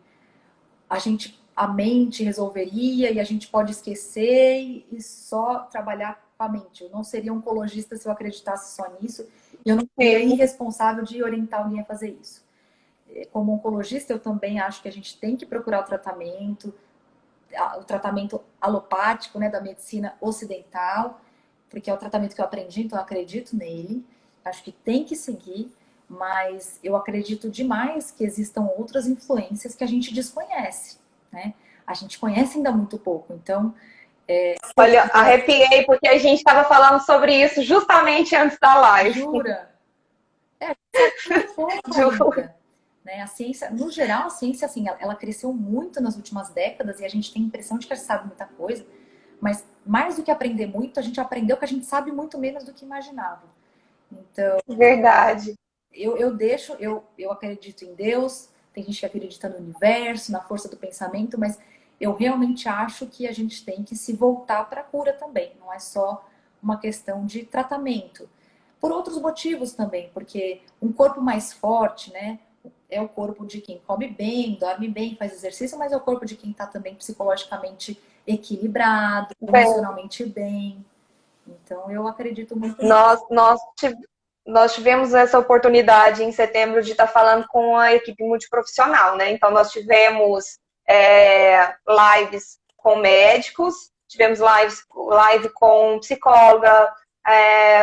a mente resolveria e a gente pode esquecer e só trabalhar com a mente. Eu não seria oncologista se eu acreditasse só nisso. E eu não seria irresponsável de orientar alguém a fazer isso. Como oncologista, eu também acho que a gente tem que procurar o tratamento alopático, né, da medicina ocidental, porque é o tratamento que eu aprendi, então eu acredito nele. Acho que tem que seguir, mas eu acredito demais que existam outras influências que a gente desconhece, né? A gente conhece ainda muito pouco, então... Olha, arrepiei porque a gente estava falando sobre isso justamente antes da live. Jura? Jura. Né? A ciência, no geral, a ciência, assim, ela cresceu muito nas últimas décadas e a gente tem a impressão de que sabe muita coisa, mas mais do que aprender muito, a gente aprendeu que a gente sabe muito menos do que imaginava. Então, verdade. Eu acredito em Deus, tem gente que acredita no universo, na força do pensamento, mas eu realmente acho que a gente tem que se voltar para a cura também, não é só uma questão de tratamento. Por outros motivos também, porque um corpo mais forte, né? É o corpo de quem come bem, dorme bem, faz exercício, mas é o corpo de quem está também psicologicamente equilibrado, emocionalmente bem. Então, eu acredito muito nisso. Nós tivemos essa oportunidade em setembro de estar falando com a equipe multiprofissional, né? Então, nós tivemos lives com médicos, tivemos live com psicóloga,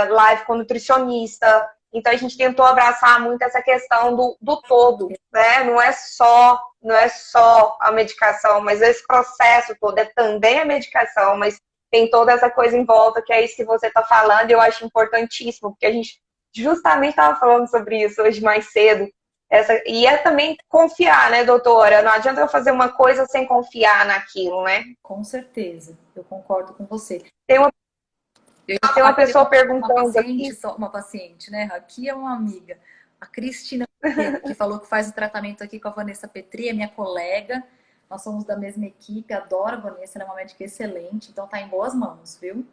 live com nutricionista, Então a gente tentou abraçar muito essa questão do todo, né? Não é só a medicação, mas esse processo todo é também a medicação, mas tem toda essa coisa em volta, que é isso que você está falando, e eu acho importantíssimo, porque a gente justamente estava falando sobre isso hoje mais cedo. E é também confiar, né, doutora? Não adianta eu fazer uma coisa sem confiar naquilo, né? Com certeza, eu concordo com você. Tem uma, Eu tem uma pessoa uma perguntando paciente, aqui. só uma paciente, né? Aqui é uma amiga, a Cristina, que falou que faz o tratamento aqui com a Vanessa Petri, é minha colega. Nós somos da mesma equipe, adoro a Vanessa, ela é uma médica excelente, então tá em boas mãos, viu?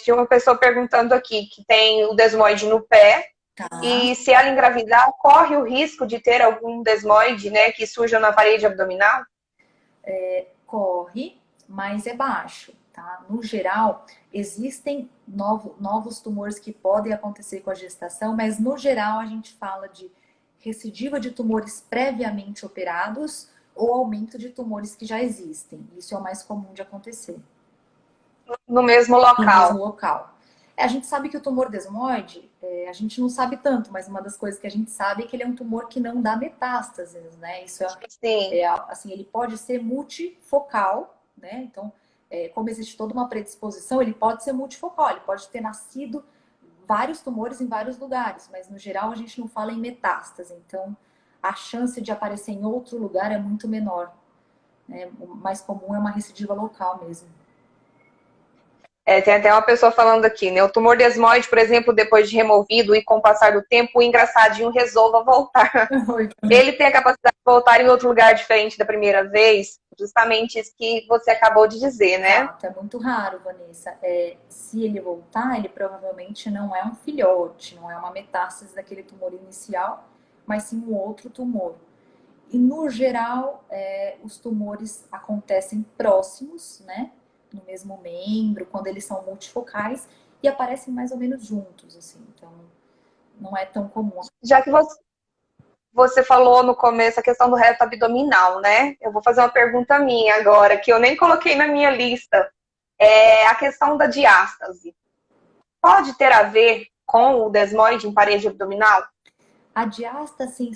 Tinha uma pessoa perguntando aqui que tem o desmoide no pé Tá. e se ela engravidar, corre o risco de ter algum desmoide, né, que surja na parede abdominal? Corre, mas é baixo, tá? No geral, existem novos tumores que podem acontecer com a gestação, mas no geral a gente fala de recidiva de tumores previamente operados ou aumento de tumores que já existem. Isso é o mais comum de acontecer No mesmo no mesmo local. local. A gente sabe que o tumor desmoide, a gente não sabe tanto, mas uma das coisas que a gente sabe é que ele é um tumor que não dá metástases, né? Isso Sim. assim, ele pode ser multifocal, né? Então, como existe toda uma predisposição, ele pode ser multifocal, ele pode ter nascido vários tumores em vários lugares, mas no geral a gente não fala em metástase, então a chance de aparecer em outro lugar é muito menor, né? O mais comum é uma recidiva local mesmo. Tem até uma pessoa falando aqui, né? O tumor desmoide, por exemplo, depois de removido e com o passar do tempo, o engraçadinho resolva voltar. Ele tem a capacidade de voltar em outro lugar diferente da primeira vez, justamente isso que você acabou de dizer, né? Exato, é muito raro, Vanessa. Se ele voltar, ele provavelmente não é um filhote, não é uma metástase daquele tumor inicial, mas sim um outro tumor. E no geral, os tumores acontecem próximos, né? No mesmo membro, quando eles são multifocais e aparecem mais ou menos juntos, assim. Então, não é tão comum. Já que você falou no começo a questão do reto abdominal, né? Eu vou fazer uma pergunta minha agora, que eu nem coloquei na minha lista. É a questão da diástase. Pode ter a ver com o desmoide em parede abdominal? A diástase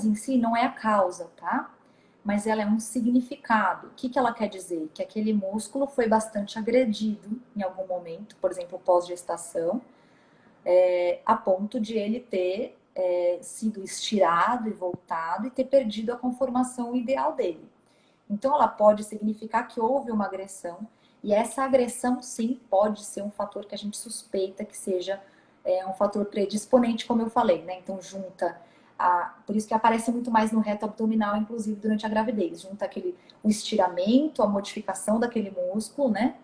em si não é a causa, tá? Mas ela é um significado. O que que ela quer dizer? Que aquele músculo foi bastante agredido em algum momento, por exemplo, pós-gestação, a ponto de ele ter sido estirado e voltado e ter perdido a conformação ideal dele. Então, ela pode significar que houve uma agressão, e essa agressão, sim, pode ser um fator que a gente suspeita que seja um fator predisponente, como eu falei, né? Então, por isso que aparece muito mais no reto abdominal, inclusive durante a gravidez, junta o estiramento, a modificação daquele músculo, né?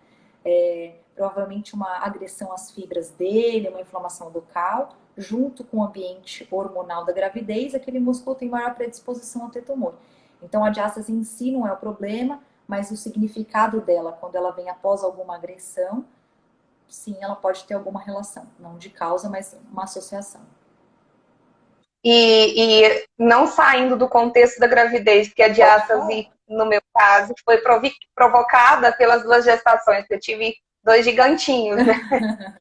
Provavelmente uma agressão às fibras dele, uma inflamação local, junto com o ambiente hormonal da gravidez, aquele músculo tem maior predisposição a ter tumor. Então, a diástase em si não é o problema, mas o significado dela, quando ela vem após alguma agressão, sim, ela pode ter alguma relação. Não de causa, mas uma associação. E não saindo do contexto da gravidez, porque a diástase, no meu caso, foi provocada pelas 2 gestações, que eu tive 2 gigantinhos, né?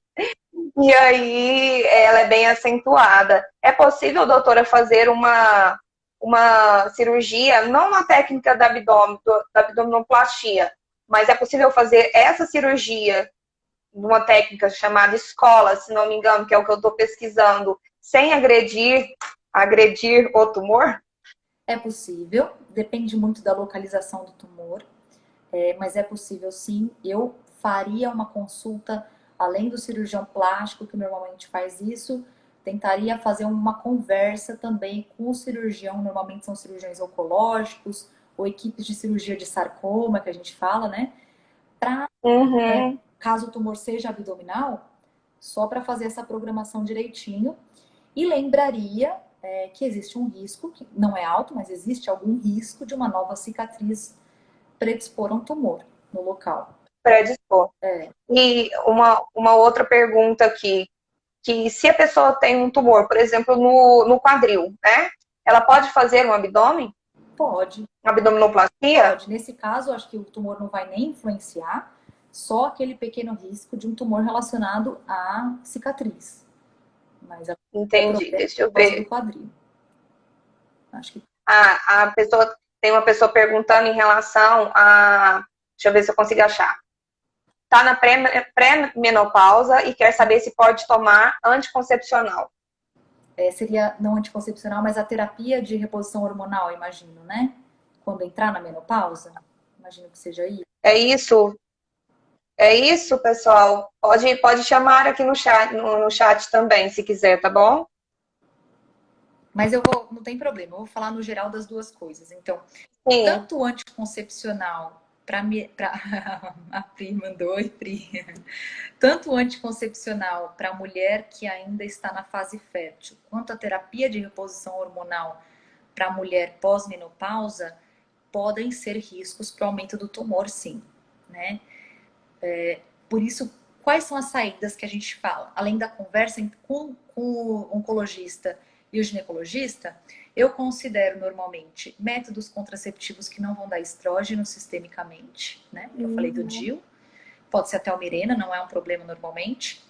E aí ela é bem acentuada. É possível, doutora, fazer uma cirurgia, não na técnica da abdominoplastia, mas é possível fazer essa cirurgia numa técnica chamada escola, se não me engano, que é o que eu estou pesquisando, sem agredir o tumor? É possível, depende muito da localização do tumor, mas é possível sim. Eu faria uma consulta, além do cirurgião plástico, que normalmente faz isso, tentaria fazer uma conversa também com o cirurgião, normalmente são cirurgiões oncológicos, ou equipes de cirurgia de sarcoma, que a gente fala, né? Para, caso o tumor seja abdominal, só para fazer essa programação direitinho. E lembraria que existe um risco, que não é alto, mas existe algum risco de uma nova cicatriz predispor a um tumor no local. Predispor. E uma outra pergunta aqui, que se a pessoa tem um tumor, por exemplo, no quadril, né? Ela pode fazer um abdômen? Pode. Uma abdominoplastia? Pode. Nesse caso, acho que o tumor não vai nem influenciar, só aquele pequeno risco de um tumor relacionado à cicatriz. Mas a Entendi. protege Deixa eu por causa do ver. quadril. Acho que A pessoa tem uma pessoa perguntando em relação a. Deixa eu ver se eu consigo achar. Está na pré-menopausa e quer saber se pode tomar anticoncepcional. seria não anticoncepcional, mas a terapia de reposição hormonal, imagino, né? Quando entrar na menopausa, imagino que seja isso. É isso, pessoal. Pode chamar aqui no chat também, se quiser, tá bom? Mas não tem problema, eu vou falar no geral das duas coisas. Então, Sim. tanto o anticoncepcional a Pri mandou, oi Pri. Tanto o anticoncepcional para a mulher que ainda está na fase fértil, quanto a terapia de reposição hormonal para a mulher pós-menopausa podem ser riscos para o aumento do tumor, sim, né? Por isso, quais são as saídas que a gente fala? Além da conversa com o oncologista e o ginecologista, eu considero normalmente métodos contraceptivos que não vão dar estrógeno sistemicamente, né? Eu falei do DIU, pode ser até o Mirena, não é um problema normalmente.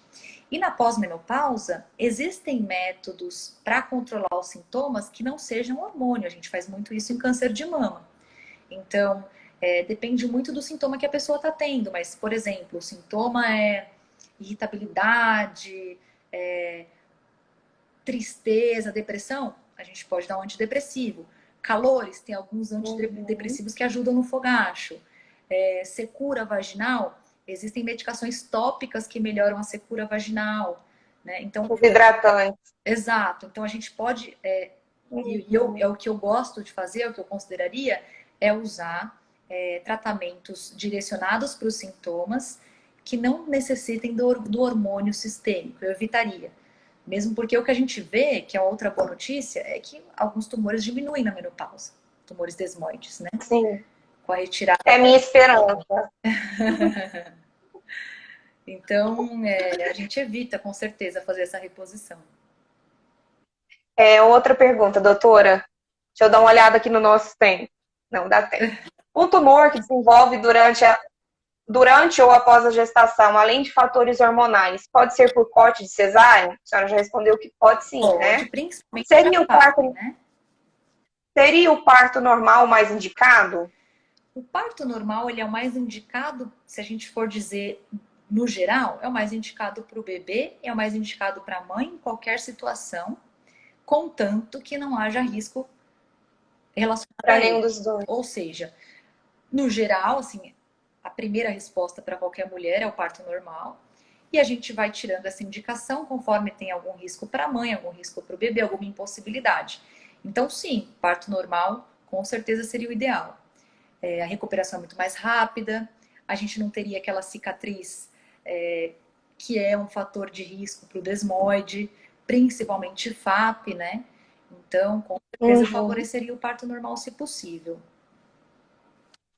E na pós-menopausa, existem métodos para controlar os sintomas que não sejam hormônio. A gente faz muito isso em câncer de mama. Então, depende muito do sintoma que a pessoa está tendo. Mas, por exemplo, o sintoma é irritabilidade, tristeza, depressão, a gente pode dar um antidepressivo. Calores, tem alguns Uhum. antidepressivos que ajudam no fogacho. Secura vaginal, existem medicações tópicas que melhoram a secura vaginal. Né? Então, Os hidratantes. exato. Então, a gente pode. É Uhum. o que eu gosto de fazer, é o que eu consideraria, é usar tratamentos direcionados para os sintomas que não necessitem do hormônio sistêmico. Eu evitaria. Mesmo porque o que a gente vê, que é outra boa notícia, é que alguns tumores diminuem na menopausa. Tumores desmoides, né? Sim. Com a retirada. É minha esperança. Então, a gente evita, com certeza, fazer essa reposição. Outra pergunta, doutora. Deixa eu dar uma olhada aqui no nosso tempo. Não, dá tempo. O tumor que desenvolve durante ou após a gestação, além de fatores hormonais, pode ser por corte de cesárea? A senhora já respondeu que pode sim, Pode, né? principalmente para Seria o FAP, parto, né? seria o parto normal mais indicado? O parto normal, ele é o mais indicado, se a gente for dizer no geral, é o mais indicado para o bebê, é o mais indicado para a mãe em qualquer situação, contanto que não haja risco relacionado Para a nenhum ele. dos dois. Ou seja, no geral, assim, a primeira resposta para qualquer mulher é o parto normal. E a gente vai tirando essa indicação conforme tem algum risco para a mãe, algum risco para o bebê, alguma impossibilidade. Então, sim, parto normal com certeza seria o ideal. A recuperação é muito mais rápida, a gente não teria aquela cicatriz que é um fator de risco para o desmoide, principalmente FAP, né? Então, com certeza eu Uhum, favoreceria o parto normal se possível.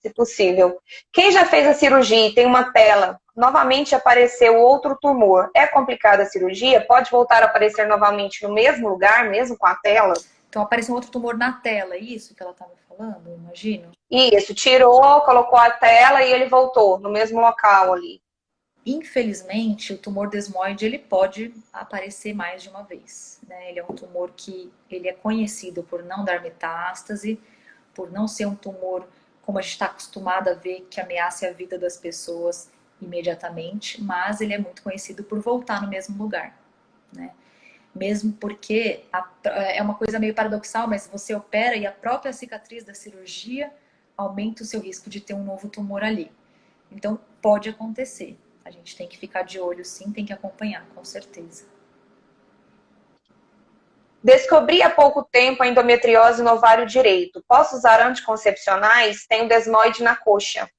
se possível. Quem já fez a cirurgia e tem uma tela, novamente apareceu outro tumor. É complicada a cirurgia? Pode voltar a aparecer novamente no mesmo lugar, mesmo com a tela? Então, apareceu um outro tumor na tela, é isso que ela estava falando, eu imagino? Isso, tirou, colocou a tela e ele voltou no mesmo local ali. Infelizmente, o tumor desmoide ele pode aparecer mais de uma vez, né? Ele é um tumor que ele é conhecido por não dar metástase, por não ser um tumor como a gente está acostumado a ver que ameaça a vida das pessoas imediatamente, mas ele é muito conhecido por voltar no mesmo lugar, né? Mesmo porque é uma coisa meio paradoxal, mas você opera e a própria cicatriz da cirurgia aumenta o seu risco de ter um novo tumor ali. Então, pode acontecer. A gente tem que ficar de olho, sim, tem que acompanhar, com certeza. Descobri há pouco tempo a endometriose no ovário direito. Posso usar anticoncepcionais? Tenho desmoide na coxa.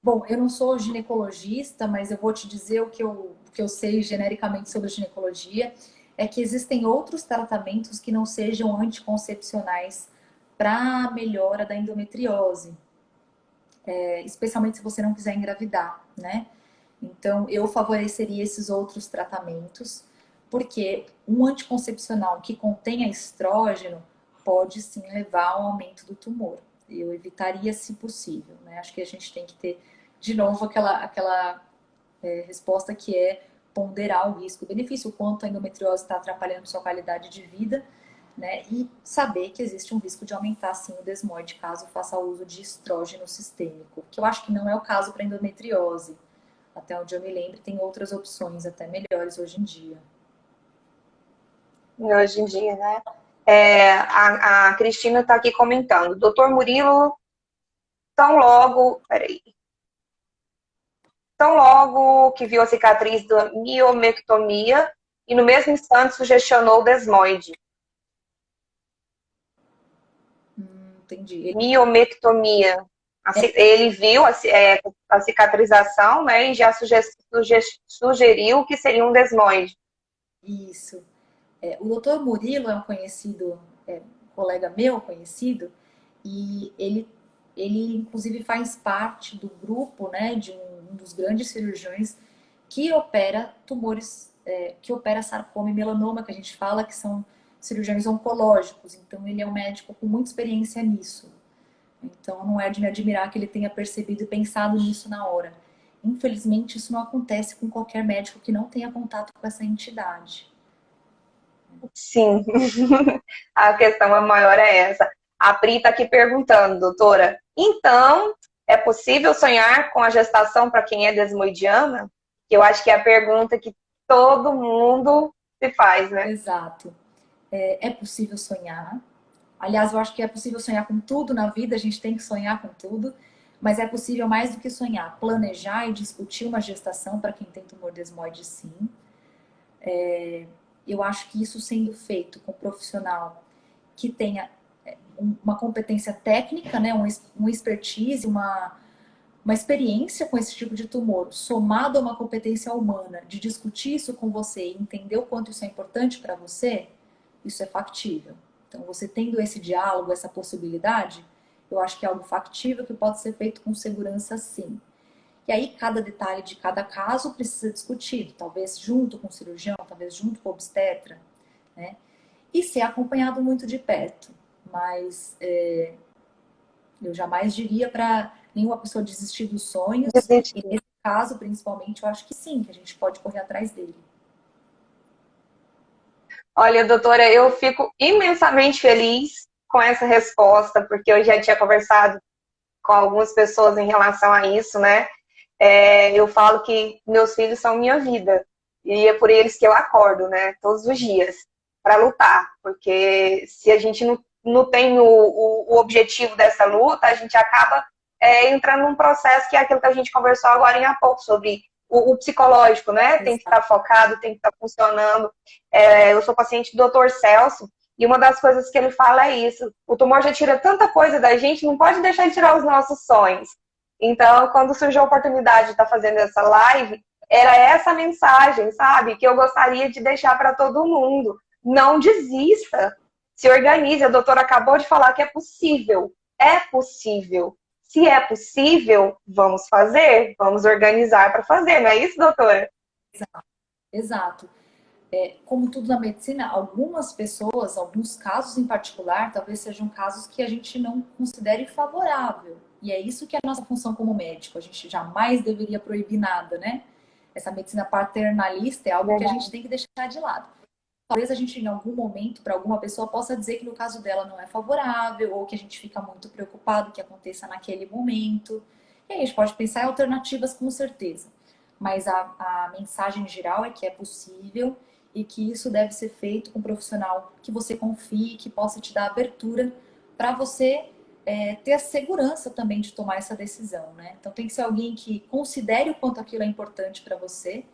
Bom, eu não sou ginecologista, mas eu vou te dizer o que eu sei genericamente sobre ginecologia, é que existem outros tratamentos que não sejam anticoncepcionais para melhora da endometriose, especialmente se você não quiser engravidar, né? Então, eu favoreceria esses outros tratamentos, porque um anticoncepcional que contenha estrógeno pode sim levar ao aumento do tumor. Eu evitaria se possível, né? Acho que a gente tem que ter, de novo, aquela resposta que é ponderar o risco e benefício, o quanto a endometriose está atrapalhando sua qualidade de vida, né? E saber que existe um risco de aumentar, sim, o desmoide caso faça uso de estrógeno sistêmico, que eu acho que não é o caso para endometriose. Até onde eu me lembro, tem outras opções até melhores hoje em dia. Hoje em dia, né? A Cristina está aqui comentando. Doutor Murilo, peraí. Tão logo que viu a cicatriz da miomectomia e no mesmo instante sugestionou o desmoide. Entendi. Miomectomia. Ele viu a cicatrização, né, e já sugeriu que seria um desmoide. Isso. O doutor Murilo é um conhecido, um colega meu conhecido, e ele inclusive faz parte do grupo, né, de um dos grandes cirurgiões que opera tumores, que opera sarcoma e melanoma, que a gente fala que são cirurgiões oncológicos. Então ele é um médico com muita experiência nisso. Então não é de me admirar que ele tenha percebido e pensado nisso na hora. Infelizmente isso não acontece com qualquer médico que não tenha contato com essa entidade. Sim, a questão maior é essa. A Pri está aqui perguntando, doutora, então é possível sonhar com a gestação para quem é desmoidiana? Eu acho que é a pergunta que todo mundo se faz, né? Exato. É possível sonhar. Aliás, eu acho que é possível sonhar com tudo na vida, a gente tem que sonhar com tudo, mas é possível mais do que sonhar, planejar e discutir uma gestação para quem tem tumor desmoide, sim. Eu acho que isso sendo feito com um profissional que tenha uma competência técnica, né, um expertise, uma experiência com esse tipo de tumor, somado a uma competência humana de discutir isso com você e entender o quanto isso é importante para você, isso é factível. Então, você tendo esse diálogo, essa possibilidade, eu acho que é algo factível que pode ser feito com segurança, sim. E aí, cada detalhe de cada caso precisa ser discutido, talvez junto com o cirurgião, talvez junto com o obstetra, né? E ser acompanhado muito de perto. Mas eu jamais diria para nenhuma pessoa desistir dos sonhos. E nesse caso, principalmente, eu acho que sim, que a gente pode correr atrás dele. Olha, doutora, eu fico imensamente feliz com essa resposta, porque eu já tinha conversado com algumas pessoas em relação a isso, né? Eu falo que meus filhos são minha vida, e é por eles que eu acordo, né? Todos os dias, para lutar, porque se a gente não tem o objetivo dessa luta, a gente acaba entrando num processo que é aquilo que a gente conversou agora há pouco, sobre o psicológico, né? Tem que estar focado, tem que estar funcionando. Eu sou paciente do Dr. Celso, e uma das coisas que ele fala é isso. O tumor já tira tanta coisa da gente, não pode deixar de tirar os nossos sonhos. Então, quando surgiu a oportunidade de estar fazendo essa live, era essa mensagem, sabe? Que eu gostaria de deixar para todo mundo. Não desista. Se organize. A doutora acabou de falar que é possível. É possível. Se é possível, vamos fazer. Vamos organizar para fazer. Não é isso, doutora? Exato. Como tudo na medicina, algumas pessoas, alguns casos em particular, talvez sejam casos que a gente não considere favorável. E é isso que é a nossa função como médico. A gente jamais deveria proibir nada, né? Essa medicina paternalista é algo que a gente tem que deixar de lado. Talvez a gente, em algum momento, para alguma pessoa, possa dizer que no caso dela não é favorável, ou que a gente fica muito preocupado que aconteça naquele momento. E aí a gente pode pensar em alternativas com certeza. Mas a mensagem geral é que é possível e que isso deve ser feito com um profissional que você confie, que possa te dar abertura para você ter a segurança também de tomar essa decisão, né? Então tem que ser alguém que considere o quanto aquilo é importante para você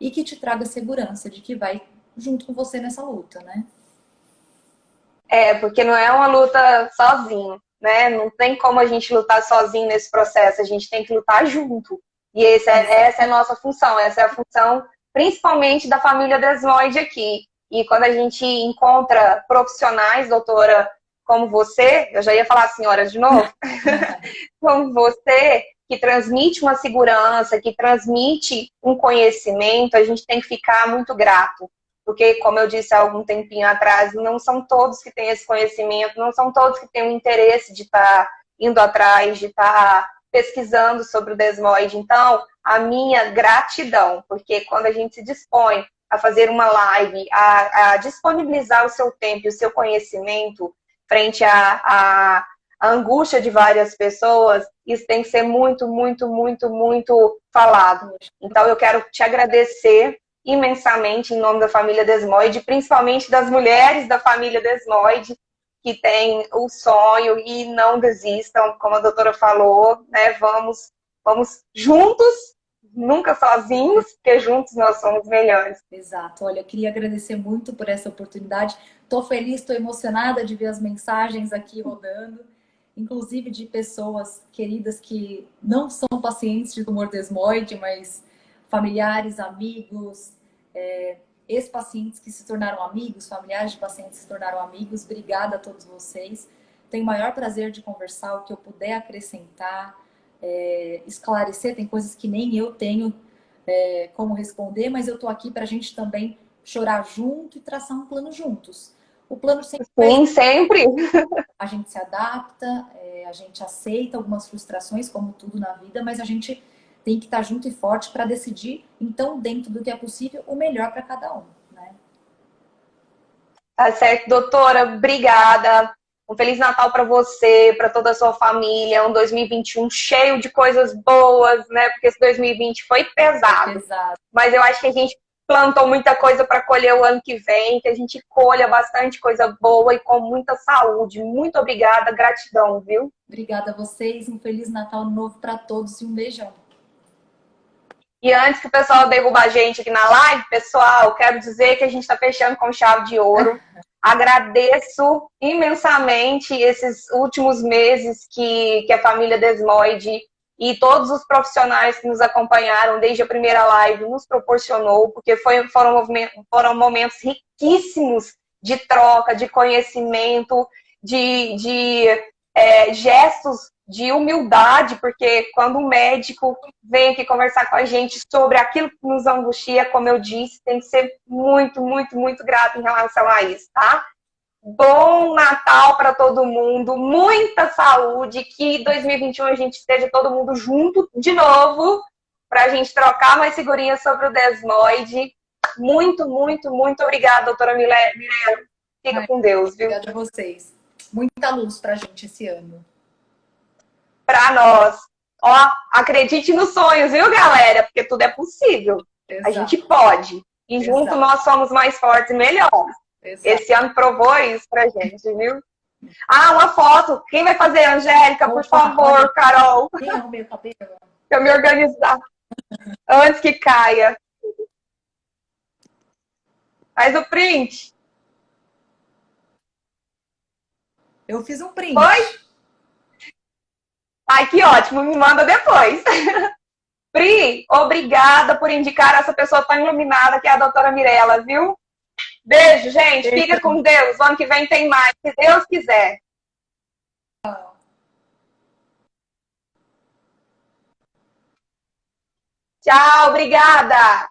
e que te traga segurança de que vai junto com você nessa luta, né? Porque não é uma luta sozinho, né? Não tem como a gente lutar sozinho nesse processo, a gente tem que lutar junto. E essa é a nossa função, essa é a função principalmente da família Desmoide aqui. E quando a gente encontra profissionais, doutora, como você, eu já ia falar senhora de novo, como você, que transmite uma segurança, que transmite um conhecimento, a gente tem que ficar muito grato. Porque, como eu disse há algum tempinho atrás, não são todos que têm esse conhecimento, não são todos que têm o interesse de estar indo atrás, de estar pesquisando sobre o desmoide. Então, a minha gratidão, porque quando a gente se dispõe a fazer uma live, a disponibilizar o seu tempo e o seu conhecimento frente à angústia de várias pessoas, isso tem que ser muito, muito, muito, muito falado. Então, eu quero te agradecer imensamente em nome da família Desmoide, principalmente das mulheres da família Desmoide, que têm o sonho e não desistam, como a doutora falou, né? Vamos juntos, nunca sozinhos, porque juntos nós somos melhores. Exato. Olha, eu queria agradecer muito por essa oportunidade. Estou feliz, estou emocionada de ver as mensagens aqui rodando, inclusive de pessoas queridas que não são pacientes de tumor desmoide, mas familiares, amigos, ex-pacientes que se tornaram amigos, familiares de pacientes que se tornaram amigos. Obrigada a todos vocês. Tenho o maior prazer de conversar, o que eu puder acrescentar, esclarecer. Tem coisas que nem eu tenho como responder, mas eu tô aqui para a gente também chorar junto e traçar um plano juntos. O plano sempre Sim, sempre. A gente se adapta, a gente aceita algumas frustrações, como tudo na vida, mas a gente tem que estar junto e forte para decidir, então, dentro do que é possível, o melhor para cada um, né? Tá certo, doutora, obrigada. Um Feliz Natal para você, para toda a sua família. Um 2021 cheio de coisas boas, né? Porque esse 2020 foi pesado. Exato. Mas eu acho que a gente plantou muita coisa para colher o ano que vem, que a gente colha bastante coisa boa e com muita saúde. Muito obrigada, gratidão, viu? Obrigada a vocês, um Feliz Natal novo para todos e um beijão. E antes que o pessoal derruba a gente aqui na live, pessoal, quero dizer que a gente está fechando com chave de ouro. Agradeço imensamente esses últimos meses que a família Desmoide e todos os profissionais que nos acompanharam desde a primeira live nos proporcionou, porque foram momentos riquíssimos de troca, de conhecimento, de gestos de humildade, porque quando um médico vem aqui conversar com a gente sobre aquilo que nos angustia, como eu disse, tem que ser muito, muito, muito grato em relação a isso, tá? Bom Natal para todo mundo, muita saúde, que 2021 a gente esteja todo mundo junto de novo, para a gente trocar mais figurinhas sobre o desmoide. Muito, muito, muito obrigada, doutora Mirella. Fica com Deus, viu? Obrigada a vocês. Muita luz para a gente esse ano. Para nós. Ó, acredite nos sonhos, viu, galera? Porque tudo é possível. Exato. A gente pode. E junto nós somos mais fortes e melhores. Exato. Esse ano provou isso pra gente, viu? Ah, uma foto. Quem vai fazer, Angélica? Por favor, Carol. Quem arrumei o cabelo? Pra eu me organizar. Antes que caia. Faz o print. Eu fiz um print. Foi? Ai, que ótimo. Me manda depois. Pri, obrigada por indicar essa pessoa tão iluminada que é a doutora Mirella, viu? Beijo, gente. Fica com Deus. O ano que vem tem mais, se Deus quiser. Tchau, obrigada.